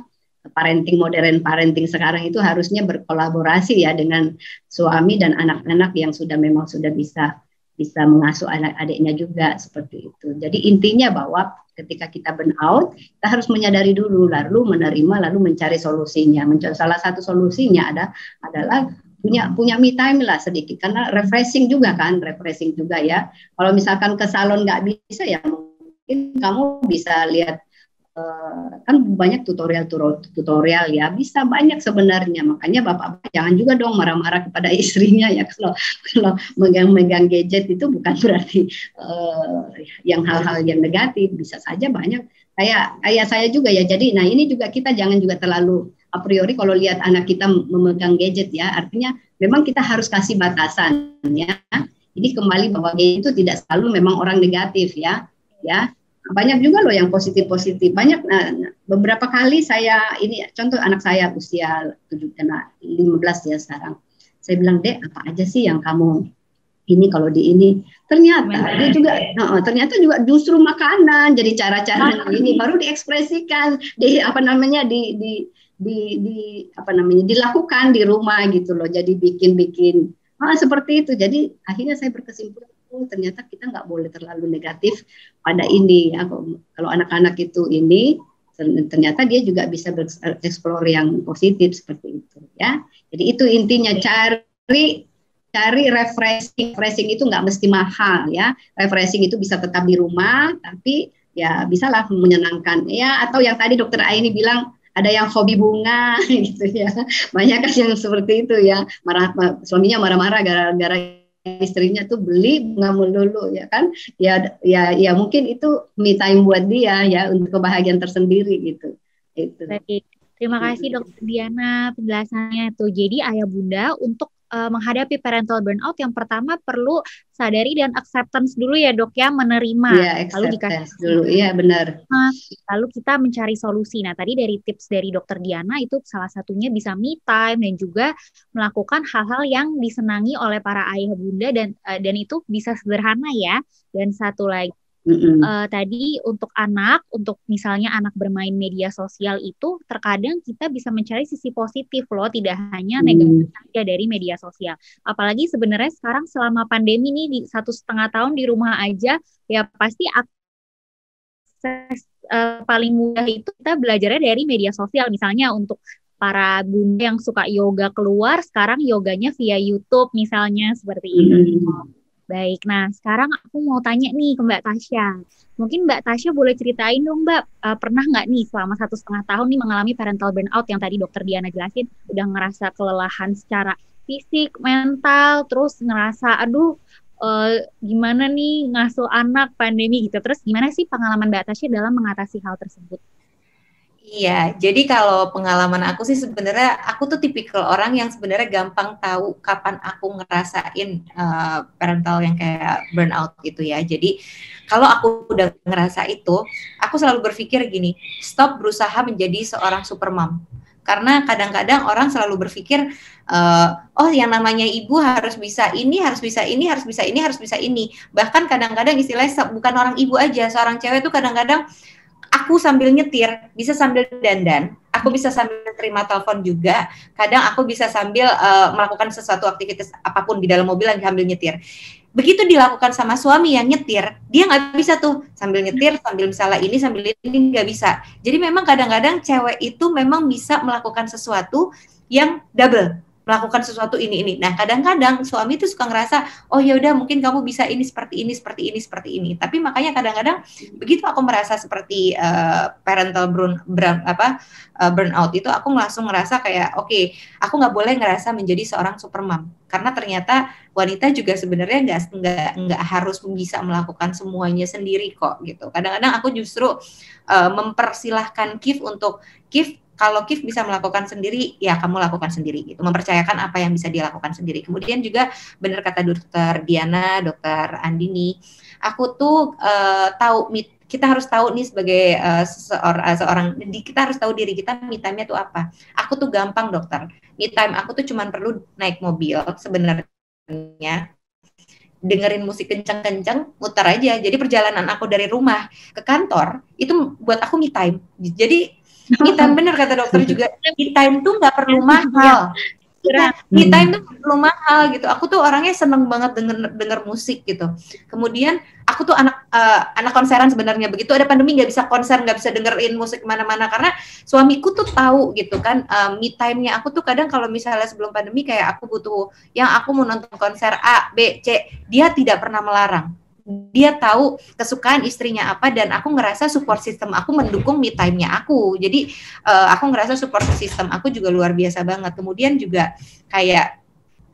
modern parenting sekarang itu harusnya berkolaborasi ya dengan suami dan anak-anak yang memang sudah bisa mengasuh anak-adiknya juga seperti itu. Jadi intinya bahwa ketika kita burn out, kita harus menyadari dulu, lalu menerima, lalu mencari solusinya. Salah satu solusinya adalah punya me time lah sedikit, karena refreshing juga ya. Kalau misalkan ke salon nggak bisa ya, mungkin kamu bisa lihat kan banyak tutorial ya, bisa banyak sebenarnya. Makanya bapak jangan juga dong marah-marah kepada istrinya ya, kalau megang gadget itu bukan berarti yang hal-hal yang negatif, bisa saja banyak. Kayak saya juga ya. Jadi nah ini juga kita jangan juga terlalu a priori kalau lihat anak kita memegang gadget ya, artinya memang kita harus kasih batasan ya. Jadi kembali bahwa gadget itu tidak selalu memang orang negatif ya. Banyak juga loh yang positif-positif. Banyak, beberapa kali contoh anak saya usia 15 ya sekarang. Saya bilang, Dek, apa aja sih yang kamu ini kalau di ini? Ternyata dia juga justru makanan, jadi cara-cara ini baru diekspresikan, dilakukan di rumah gitu loh. Jadi bikin seperti itu. Jadi akhirnya saya berkesimpulan, ternyata kita nggak boleh terlalu negatif pada ini ya. Kalau anak-anak itu ini ternyata dia juga bisa bereksplor yang positif seperti itu ya. Jadi itu intinya, cari refreshing itu nggak mesti mahal ya. Refreshing itu bisa tetap di rumah, tapi ya bisalah menyenangkan ya. Atau yang tadi Dokter Aini bilang ada yang hobi bunga gitu ya. Banyak kan yang seperti itu ya. Suaminya marah-marah gara-gara istrinya tuh beli bunga melulu ya kan, ya mungkin itu me time buat dia ya, untuk kebahagiaan tersendiri gitu.
Baik, terima kasih Dokter Diana penjelasannya tuh. Jadi ayah bunda untuk menghadapi parental burnout yang pertama perlu sadari dan acceptance dulu ya Dok ya, menerima.
Lalu acceptance dulu, iya benar.
Lalu kita mencari solusi. Nah tadi dari tips dari Dokter Diana itu salah satunya bisa me time dan juga melakukan hal-hal yang disenangi oleh para ayah bunda, dan itu bisa sederhana ya. Dan satu lagi tadi untuk misalnya anak bermain media sosial itu terkadang kita bisa mencari sisi positif loh, tidak hanya negatif saja dari media sosial. Apalagi sebenarnya sekarang selama pandemi nih di 1,5 tahun di rumah aja ya, pasti akses paling mudah itu kita belajarnya dari media sosial. Misalnya untuk para bunda yang suka yoga keluar, sekarang yoganya via YouTube misalnya seperti itu. Baik, nah sekarang aku mau tanya nih ke Mbak Tasya. Mungkin Mbak Tasya boleh ceritain dong Mbak, pernah nggak nih selama 1,5 tahun nih mengalami parental burnout yang tadi Dokter Diana jelasin, udah ngerasa kelelahan secara fisik, mental, terus ngerasa gimana nih ngasuh anak pandemi gitu. Terus gimana sih pengalaman Mbak Tasya dalam mengatasi hal tersebut?
Iya, jadi kalau pengalaman aku sih sebenarnya aku tuh tipikal orang yang sebenarnya gampang tahu kapan aku ngerasain parental yang kayak burnout gitu ya. Jadi kalau aku udah ngerasa itu, aku selalu berpikir gini, stop berusaha menjadi seorang super mom. Karena kadang-kadang orang selalu berpikir, yang namanya ibu harus bisa ini, harus bisa ini, harus bisa ini, harus bisa ini. Bahkan kadang-kadang istilahnya bukan orang ibu aja, seorang cewek tuh kadang-kadang aku sambil nyetir, bisa sambil dandan, aku aku bisa sambil terima telepon juga, kadang aku bisa sambil melakukan sesuatu aktivitas apapun di dalam mobil sambil nyetir. Begitu dilakukan sama suami yang nyetir, dia nggak bisa tuh sambil nyetir, sambil misalnya ini, sambil ini, nggak bisa. Jadi memang kadang-kadang cewek itu memang bisa melakukan sesuatu yang double, melakukan sesuatu ini. Nah, kadang-kadang suami itu suka ngerasa, oh ya udah mungkin kamu bisa ini seperti ini, seperti ini, seperti ini. Tapi makanya kadang-kadang begitu aku merasa seperti parental burnout itu, aku langsung ngerasa kayak, oke, aku nggak boleh ngerasa menjadi seorang supermom. Karena ternyata wanita juga sebenarnya nggak harus bisa melakukan semuanya sendiri kok gitu. Kadang-kadang aku justru mempersilahkan Kif untuk kalau Kif bisa melakukan sendiri, ya kamu lakukan sendiri gitu. Mempercayakan apa yang bisa dilakukan sendiri. Kemudian juga benar kata Dokter Diana, Dokter Andini, aku tuh tahu kita harus tahu nih sebagai seorang kita harus tahu diri kita me time-nya tuh apa. Aku tuh gampang dokter. Me time aku tuh cuman perlu naik mobil sebenarnya, dengerin musik kencang-kencang, muter aja. Jadi perjalanan aku dari rumah ke kantor itu buat aku me time. Jadi me time bener kata dokter juga. Me time tuh nggak perlu mahal. Me time tuh nggak perlu mahal gitu. Aku tuh orangnya seneng banget denger musik gitu. Kemudian aku tuh anak konseran sebenarnya. Begitu ada pandemi nggak bisa konser, nggak bisa dengerin musik kemana-mana karena suamiku tuh tahu gitu kan. Me time-nya aku tuh kadang kalau misalnya sebelum pandemi kayak aku butuh yang aku mau nonton konser A, B, C, dia tidak pernah melarang. Dia tahu kesukaan istrinya apa dan aku ngerasa support system aku mendukung me time-nya aku. Jadi aku ngerasa support system aku juga luar biasa banget. Kemudian juga kayak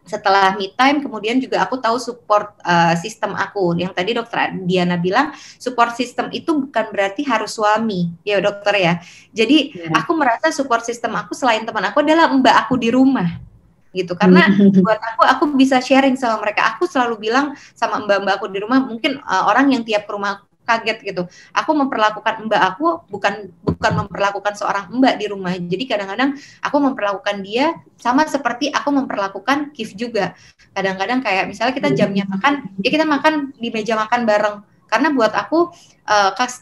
setelah me time, kemudian juga aku tahu support system aku. Yang tadi Dokter Diana bilang support system itu bukan berarti harus suami, ya dokter ya. Jadi aku merasa support system aku selain teman aku adalah mbak aku di rumah. Gitu karena buat aku bisa sharing sama mereka. Aku selalu bilang sama mbak-mbak aku di rumah, mungkin orang yang tiap ke rumah kaget gitu. Aku memperlakukan mbak aku bukan memperlakukan seorang mbak di rumah. Jadi kadang-kadang aku memperlakukan dia sama seperti aku memperlakukan Kif juga. Kadang-kadang kayak misalnya kita jamnya makan, ya kita makan di meja makan bareng. Karena buat aku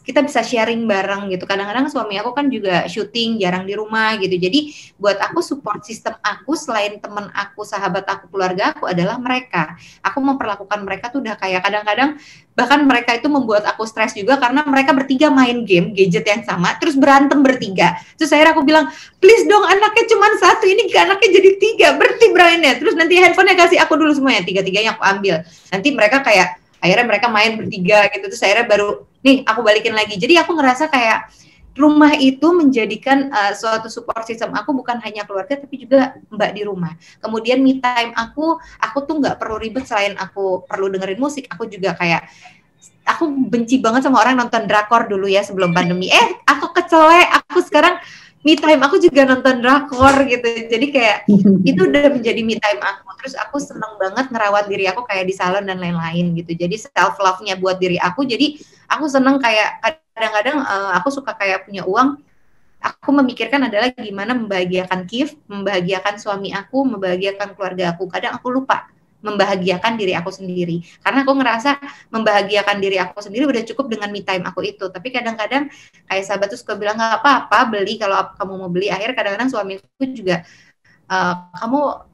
kita bisa sharing bareng gitu. Kadang-kadang suami aku kan juga syuting, jarang di rumah gitu. Jadi buat aku support system aku selain teman aku, sahabat aku, keluarga aku adalah mereka. Aku memperlakukan mereka tuh udah kayak kadang-kadang bahkan mereka itu membuat aku stres juga karena mereka bertiga main game gadget yang sama terus berantem bertiga. Terus akhirnya aku bilang, please dong anaknya cuma satu, ini anaknya jadi tiga, berhenti berainnya. Terus nanti handphonenya kasih aku dulu semuanya, tiga-tiganya aku ambil. Nanti mereka kayak akhirnya mereka main bertiga gitu, terus akhirnya baru nih aku balikin lagi. Jadi aku ngerasa kayak rumah itu menjadikan suatu support system aku, bukan hanya keluarga tapi juga mbak di rumah. Kemudian me time aku tuh nggak perlu ribet. Selain aku perlu dengerin musik, aku juga kayak aku benci banget sama orang nonton drakor dulu ya sebelum pandemi. Aku kecelek, aku sekarang me time aku juga nonton drakor gitu. Jadi kayak itu udah menjadi me time aku. Terus aku seneng banget ngerawat diri aku kayak di salon dan lain-lain gitu. Jadi self love-nya buat diri aku. Jadi aku seneng kayak kadang-kadang aku suka kayak punya uang. Aku memikirkan adalah gimana membahagiakan Kif, membahagiakan suami aku, membahagiakan keluarga aku. Kadang aku lupa membahagiakan diri aku sendiri. Karena aku ngerasa membahagiakan diri aku sendiri udah cukup dengan me time aku itu. Tapi kadang-kadang kayak sahabat tuh suka bilang nggak apa-apa beli kalau kamu mau beli. Akhirnya kadang-kadang suamiku juga kamu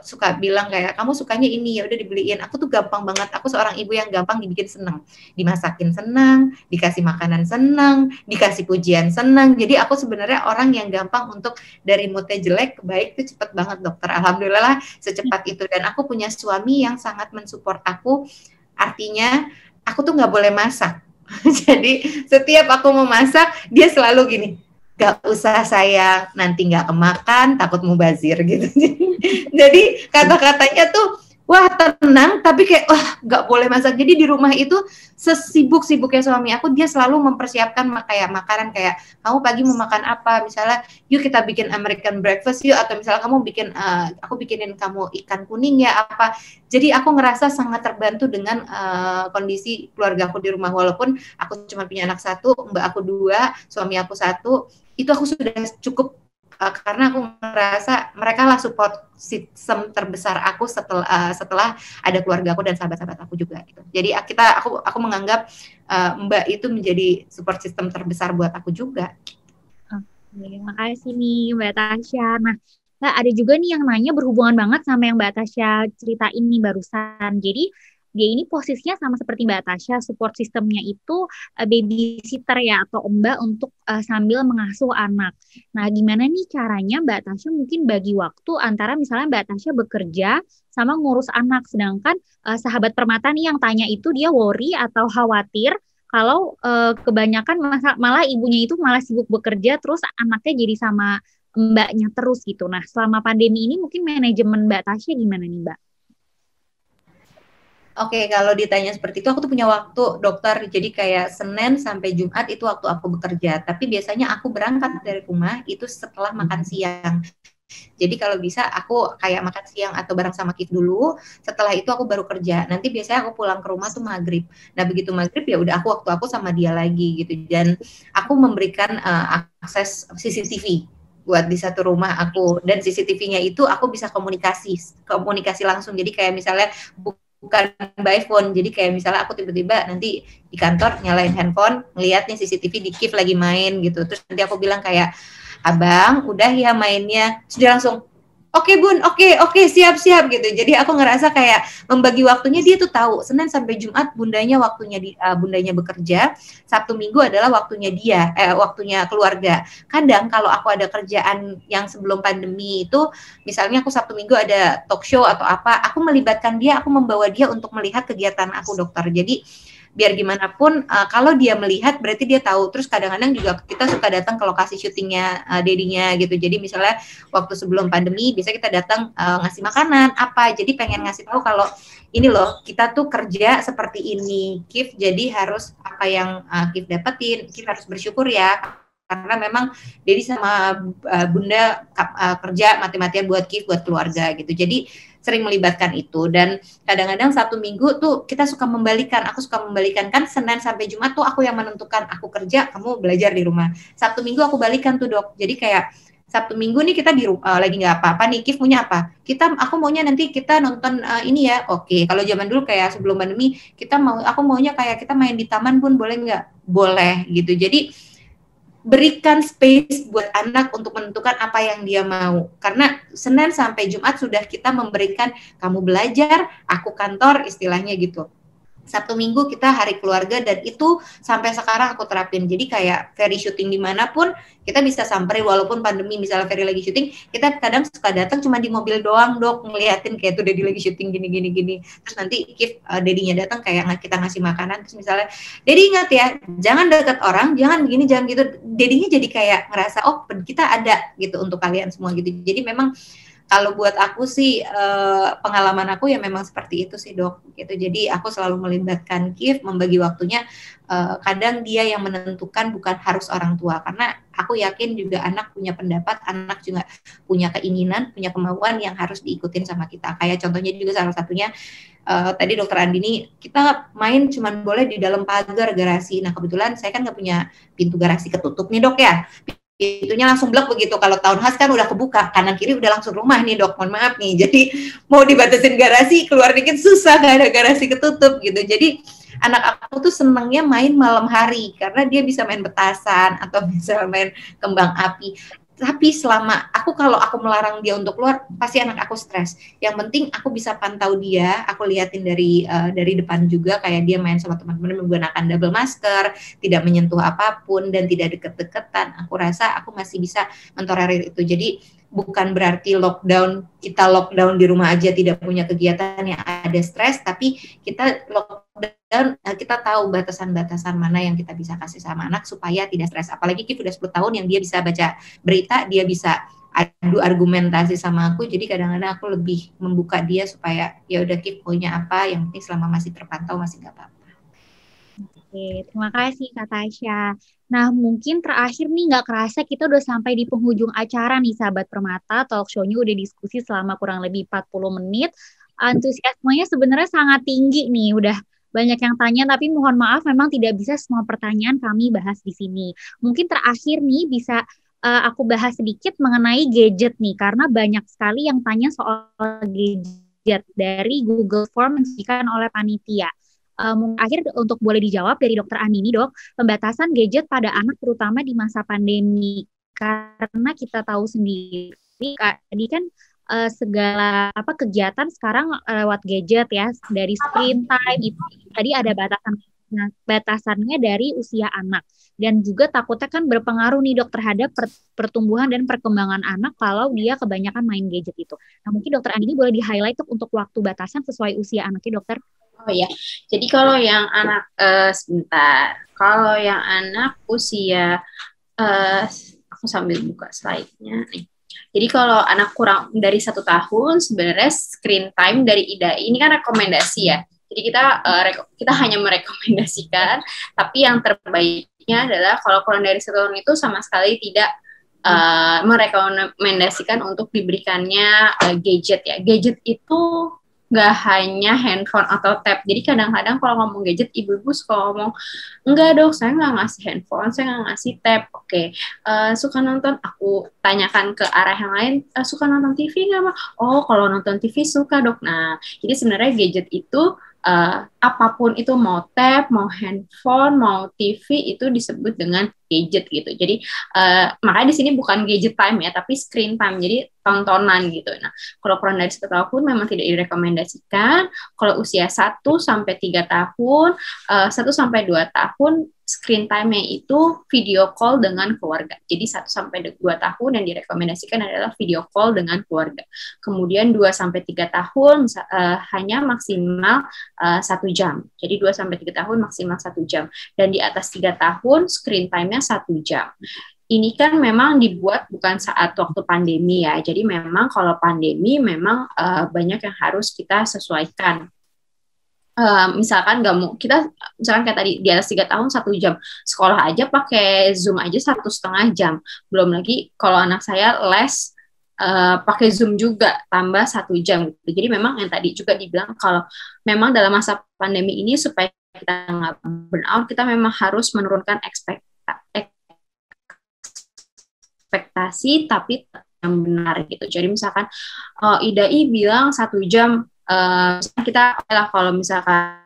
suka bilang kayak kamu sukanya ini ya udah dibeliin. Aku tuh gampang banget. Aku seorang ibu yang gampang dibikin senang, dimasakin senang, dikasih makanan senang, dikasih pujian senang. Jadi aku sebenarnya orang yang gampang untuk dari moodnya jelek ke baik itu cepet banget dokter. Alhamdulillah secepat itu. Dan aku punya suami yang sangat mensupport aku. Artinya aku tuh nggak boleh masak. Jadi setiap aku mau masak dia selalu gini, gak usah sayang, nanti gak kemakan, takut mubazir gitu. Jadi kata-katanya tuh, wah tenang, tapi kayak, wah gak boleh masak. Jadi di rumah itu sesibuk-sibuknya suami aku, dia selalu mempersiapkan kayak makanan kayak, kamu pagi mau makan apa? Misalnya, yuk kita bikin American breakfast yuk, atau misalnya kamu bikin, aku bikinin kamu ikan kuning ya apa. Jadi aku ngerasa sangat terbantu dengan kondisi keluarga aku di rumah. Walaupun aku cuma punya anak satu, mbak aku 2, suami aku 1, itu aku sudah cukup karena aku merasa mereka lah support system terbesar aku setelah ada keluarga aku dan sahabat-sahabat aku juga gitu. Jadi aku menganggap mbak itu menjadi support system terbesar buat aku juga.
Terima kasih nih Mbak Tasya. Nah, Mbak, ada juga nih yang nanya berhubungan banget sama yang Mbak Tasya ceritain nih barusan. Jadi dia ini posisinya sama seperti Mbak Tasya, support sistemnya itu babysitter ya atau mbak untuk sambil mengasuh anak. Nah, gimana nih caranya Mbak Tasya mungkin bagi waktu antara misalnya Mbak Tasya bekerja sama ngurus anak, sedangkan sahabat permata nih yang tanya itu dia worry atau khawatir kalau kebanyakan malah ibunya itu malah sibuk bekerja terus anaknya jadi sama mbaknya terus gitu. Nah, selama pandemi ini mungkin manajemen Mbak Tasya gimana nih, Mbak?
Oke, kalau ditanya seperti itu, aku tuh punya waktu dokter. Jadi kayak Senin sampai Jumat itu waktu aku bekerja. Tapi biasanya aku berangkat dari rumah itu setelah makan siang. Jadi kalau bisa aku kayak makan siang atau bareng sama Kif dulu, setelah itu aku baru kerja. Nanti biasanya aku pulang ke rumah tuh maghrib. Nah begitu maghrib ya udah waktu aku sama dia lagi gitu. Dan aku memberikan akses CCTV buat di satu rumah aku, dan CCTV-nya itu aku bisa komunikasi langsung. Jadi kayak misalnya bukan by phone, jadi kayak misalnya aku tiba-tiba nanti di kantor nyalain handphone, ngeliat nih CCTV di Kif lagi main gitu, terus nanti aku bilang kayak, abang udah ya mainnya, terus dia langsung oke bun, oke siap gitu. Jadi aku ngerasa kayak membagi waktunya, dia tuh tahu Senin sampai Jumat bundanya waktunya bundanya bekerja, Sabtu Minggu adalah waktunya dia, waktunya keluarga. Kadang kalau aku ada kerjaan yang sebelum pandemi itu, misalnya aku Sabtu Minggu ada talk show atau apa, aku melibatkan dia, aku membawa dia untuk melihat kegiatan aku dokter. Jadi biar gimana pun kalau dia melihat berarti dia tahu. Terus kadang-kadang juga kita suka datang ke lokasi syutingnya dedinya gitu. Jadi misalnya waktu sebelum pandemi biasa kita datang ngasih makanan apa, jadi pengen ngasih tahu kalau ini loh kita tuh kerja seperti ini Kif, jadi harus apa yang Kif dapetin, Kif harus bersyukur ya, karena memang Dedi sama Bunda kerja mati-matian buat Kif, buat keluarga gitu. Jadi sering melibatkan itu. Dan kadang-kadang Sabtu Minggu tuh kita suka membalikan, aku suka membalikan, kan Senin sampai Jumat tuh aku yang menentukan, aku kerja, kamu belajar di rumah. Sabtu Minggu aku balikan tuh dok, jadi kayak Sabtu Minggu nih kita di lagi nggak apa-apa nih, Kif maunya apa? Aku maunya nanti kita nonton ini ya, oke. Kalau zaman dulu kayak sebelum pandemi, aku maunya kayak kita main di taman pun boleh nggak? Boleh gitu. Jadi berikan space buat anak untuk menentukan apa yang dia mau. Karena Senin sampai Jumat sudah kita memberikan kamu belajar, aku kantor, istilahnya gitu. Sabtu Minggu kita hari keluarga, dan itu sampai sekarang aku terapin. Jadi kayak Ferry syuting dimanapun kita bisa samperin, walaupun pandemi misalnya Ferry lagi syuting, kita kadang suka datang cuma di mobil doang dok, ngeliatin kayak tuh Dedi lagi syuting gini. Terus nanti Kif Dedinya datang kayak kita ngasih makanan, terus misalnya Dedi ingat ya jangan deket orang, jangan begini, jangan gitu. Dedinya jadi kayak ngerasa oh kita ada gitu untuk kalian semua gitu. Jadi memang kalau buat aku sih pengalaman aku ya memang seperti itu sih dok gitu. Jadi aku selalu melibatkan Kif, membagi waktunya. Kadang dia yang menentukan, bukan harus orang tua, karena aku yakin juga anak punya pendapat, anak juga punya keinginan, punya kemauan yang harus diikutin sama kita. Kayak contohnya juga salah satunya tadi dokter Andini, kita main cuman boleh di dalam pagar garasi. Nah kebetulan saya kan nggak punya pintu garasi ketutup nih dok ya, pintunya langsung blok begitu. Kalau townhouse kan udah kebuka, kanan kiri udah langsung rumah nih dok, mohon maaf nih. Jadi mau dibatasin garasi, keluar dikit susah, gak ada garasi ketutup gitu. Jadi anak aku tuh senengnya main malam hari, karena dia bisa main petasan atau bisa main kembang api. Tapi kalau aku melarang dia untuk keluar, pasti anak aku stres. Yang penting aku bisa pantau dia, aku liatin dari depan juga, kayak dia main sama teman-teman menggunakan double masker, tidak menyentuh apapun, dan tidak deket-deketan. Aku rasa aku masih bisa mentolerir itu. Jadi bukan berarti kita lockdown di rumah aja, tidak punya kegiatan, yang ada stres, tapi kita lockdown, kita tahu batasan-batasan mana yang kita bisa kasih sama anak supaya tidak stres. Apalagi Kif udah 10 tahun yang dia bisa baca berita, dia bisa adu argumentasi sama aku. Jadi kadang-kadang aku lebih membuka dia supaya ya udah Kif punya apa, yang penting selama masih terpantau masih nggak apa-apa.
Oke, terima kasih Kak Tasya. Nah, mungkin terakhir nih nggak kerasa kita udah sampai di penghujung acara nih Sahabat Permata. Talk show-nya udah diskusi selama kurang lebih 40 menit. Antusiasmenya sebenarnya sangat tinggi nih. Udah banyak yang tanya, tapi mohon maaf memang tidak bisa semua pertanyaan kami bahas di sini. Mungkin terakhir nih bisa aku bahas sedikit mengenai gadget nih, karena banyak sekali yang tanya soal gadget dari Google Form yang diberikan oleh panitia. Akhir untuk boleh dijawab dari Dokter Andini dok, pembatasan gadget pada anak terutama di masa pandemi. karena kita tahu sendiri tadi kan segala kegiatan sekarang lewat gadget ya, dari screen time itu tadi ada batasannya dari usia anak, dan juga takutnya kan berpengaruh nih dok terhadap pertumbuhan dan perkembangan anak kalau dia kebanyakan main gadget itu. Nah mungkin dokter Andini boleh di-highlight untuk waktu batasan sesuai usia anaknya dokter.
Oh ya, jadi kalau yang anak kalau yang anak usia aku sambil buka slide-nya nih. Jadi kalau anak kurang dari 1 tahun, sebenarnya screen time dari IDAI ini kan rekomendasi ya. Jadi kita hanya merekomendasikan, tapi yang terbaiknya adalah kalau kurang dari 1 tahun itu sama sekali tidak merekomendasikan untuk diberikannya gadget ya. Gadget itu nggak hanya handphone atau tab. Jadi kadang-kadang kalau ngomong gadget, ibu-ibu suka ngomong, enggak dok, saya nggak ngasih handphone, saya nggak ngasih tab. Oke, suka nonton, aku tanyakan ke arah yang lain, suka nonton TV nggak, Ma? Oh, kalau nonton TV suka dok. Nah, jadi sebenarnya gadget itu apapun itu, mau tab, mau handphone, mau TV, itu disebut dengan gadget gitu. Jadi makanya di sini bukan gadget time ya, tapi screen time. Jadi tontonan gitu. Nah, kalau kurang dari 1 tahun memang tidak direkomendasikan. Kalau usia 1 sampai 3 tahun, 1 sampai 2 tahun screen time-nya itu video call dengan keluarga. Jadi 1 sampai 2 tahun yang direkomendasikan adalah video call dengan keluarga. Kemudian 2 sampai 3 tahun hanya maksimal 1 jam. Jadi 2 sampai 3 tahun maksimal 1 jam. Dan di atas 3 tahun screen time-nya 1 jam. Ini kan memang dibuat bukan saat waktu pandemi ya. Jadi memang kalau pandemi memang banyak yang harus kita sesuaikan. Misalkan nggak mau kita, misalkan kayak tadi di atas 3 tahun 1 jam, sekolah aja pakai Zoom aja 1,5 jam. Belum lagi kalau anak saya les pakai Zoom juga tambah 1 jam. Gitu. Jadi memang yang tadi juga dibilang kalau memang dalam masa pandemi ini supaya kita nggak burn out, kita memang harus menurunkan ekspektasi tapi yang benar gitu. Jadi misalkan IDAI bilang 1 jam, kita kalau misalkan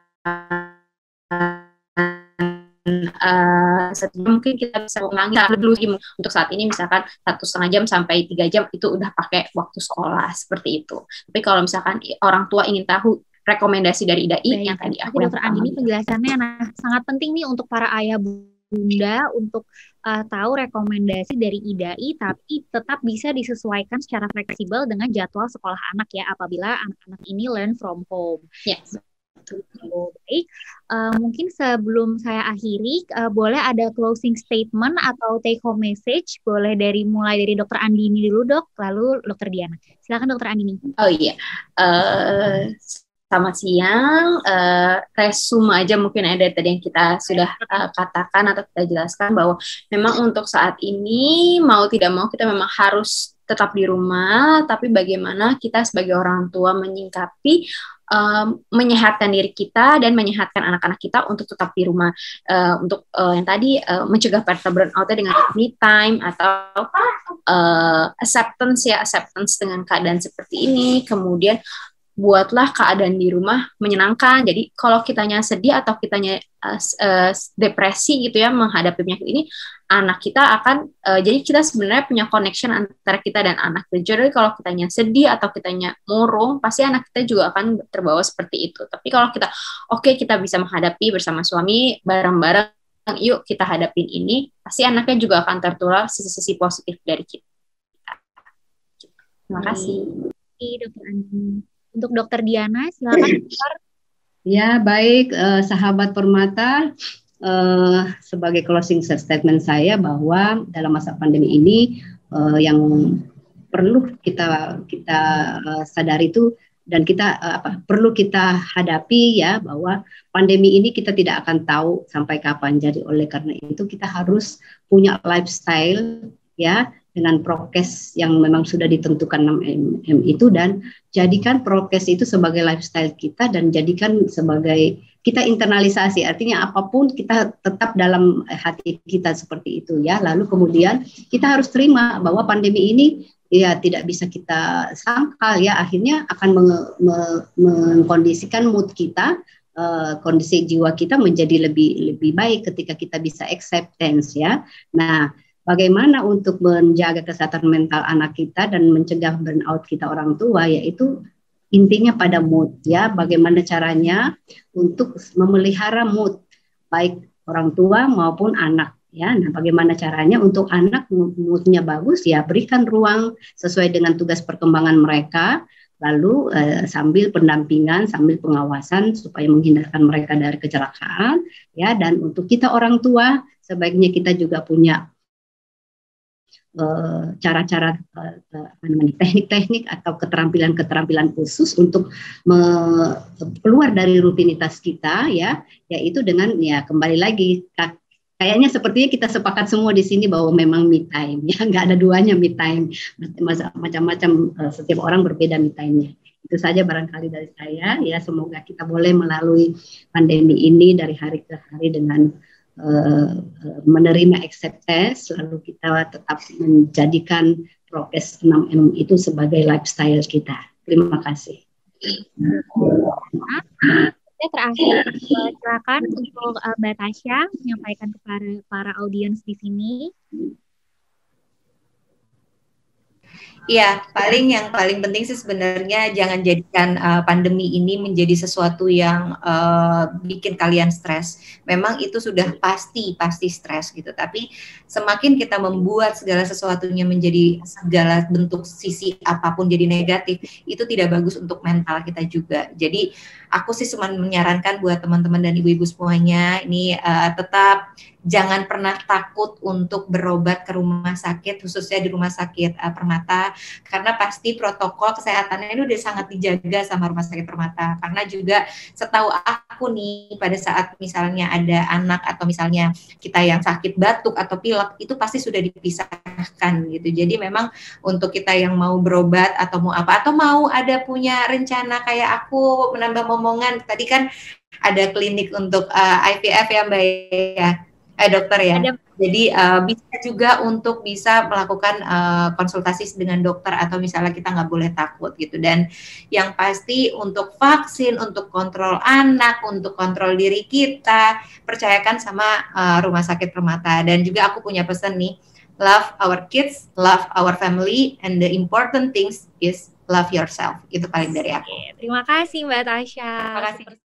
1 jam mungkin kita bisa mengurangi dulu untuk saat ini misalkan 1,5 jam sampai 3 jam itu udah pakai waktu sekolah seperti itu. Tapi kalau misalkan orang tua ingin tahu rekomendasi dari IDAI yang tadi aku
Dokter Andini penjelasannya sangat penting nih untuk para ayah bunda untuk tahu rekomendasi dari IDAI, tapi tetap bisa disesuaikan secara fleksibel dengan jadwal sekolah anak ya, apabila anak-anak ini learn from home.
Yes.
Baik, mungkin sebelum saya akhiri, boleh ada closing statement atau take home message, boleh mulai dari Dokter Andini dulu dok, lalu Dokter Diana. Silakan Dokter Andini.
Oh iya. Selamat siang, resume aja mungkin ada tadi yang kita sudah katakan atau kita jelaskan bahwa memang untuk saat ini mau tidak mau kita memang harus tetap di rumah, tapi bagaimana kita sebagai orang tua menyingkapi menyehatkan diri kita dan menyehatkan anak-anak kita untuk tetap di rumah, untuk yang tadi mencegah burnout-nya dengan me time atau acceptance dengan keadaan seperti ini. Kemudian buatlah keadaan di rumah menyenangkan. Jadi kalau kitanya sedih atau kitanya depresi gitu ya menghadapi penyakit ini, anak kita akan jadi kita sebenarnya punya connection antara kita dan anak. Jadi kalau kitanya sedih atau kitanya murung, pasti anak kita juga akan terbawa seperti itu. Tapi kalau kita kita bisa menghadapi bersama suami bareng-bareng, yuk kita hadapin ini, pasti anaknya juga akan tertular sisi-sisi positif dari kita. Terima kasih.
Dokter Andini. Untuk Dokter Diana, silakan.
Ya, baik, sahabat Permata, sebagai closing statement saya bahwa dalam masa pandemi ini yang perlu kita sadari itu dan kita perlu kita hadapi ya, bahwa pandemi ini kita tidak akan tahu sampai kapan. Jadi oleh karena itu kita harus punya lifestyle ya, dengan prokes yang memang sudah ditentukan 6M itu, dan jadikan prokes itu sebagai lifestyle kita dan jadikan sebagai kita internalisasi, artinya apapun kita tetap dalam hati kita seperti itu ya. Lalu kemudian kita harus terima bahwa pandemi ini ya tidak bisa kita sangkal ya, akhirnya akan mengkondisikan mood kita, kondisi jiwa kita menjadi lebih baik ketika kita bisa acceptance ya. Nah, bagaimana untuk menjaga kesehatan mental anak kita dan mencegah burnout kita orang tua, yaitu intinya pada mood ya, bagaimana caranya untuk memelihara mood baik orang tua maupun anak ya. Nah, bagaimana caranya untuk anak moodnya bagus ya, berikan ruang sesuai dengan tugas perkembangan mereka, lalu sambil pendampingan, sambil pengawasan supaya menghindarkan mereka dari kecelakaan ya. Dan untuk kita orang tua sebaiknya kita juga punya cara-cara teknik-teknik atau keterampilan-keterampilan khusus untuk keluar dari rutinitas kita ya, yaitu dengan ya kembali lagi kayaknya sepertinya kita sepakat semua di sini bahwa memang me time ya, nggak ada duanya me time, macam-macam, setiap orang berbeda me time-nya. Itu saja barangkali dari saya ya, semoga kita boleh melalui pandemi ini dari hari ke hari dengan menerima acceptance, lalu kita tetap menjadikan prokes 6M itu sebagai lifestyle kita. Terima kasih.
Terakhir, silakan untuk Mbak Tasya menyampaikan kepada para audiens di sini.
Iya, yang paling penting sih sebenarnya jangan jadikan pandemi ini menjadi sesuatu yang bikin kalian stres. Memang itu sudah pasti stres gitu. Tapi semakin kita membuat segala sesuatunya menjadi segala bentuk sisi apapun jadi negatif, itu tidak bagus untuk mental kita juga. Jadi aku sih cuma menyarankan buat teman-teman dan ibu-ibu semuanya ini tetap jangan pernah takut untuk berobat ke rumah sakit, khususnya di rumah sakit Permata, karena pasti protokol kesehatannya ini udah sangat dijaga sama rumah sakit Permata. Karena juga setahu aku nih, pada saat misalnya ada anak atau misalnya kita yang sakit batuk atau pilek, itu pasti sudah dipisahkan gitu. Jadi memang untuk kita yang mau berobat atau mau apa, atau mau ada punya rencana kayak aku menambah momongan, tadi kan ada klinik untuk IVF ya Mbak ya. Dokter ya. Jadi bisa juga untuk bisa melakukan konsultasi dengan dokter atau misalnya kita nggak boleh takut gitu. Dan yang pasti untuk vaksin, untuk kontrol anak, untuk kontrol diri kita, percayakan sama Rumah Sakit Permata. Dan juga aku punya pesan nih, love our kids, love our family, and the important things is love yourself. Itu paling dari aku.
Terima kasih Mbak Tasya.
Terima kasih.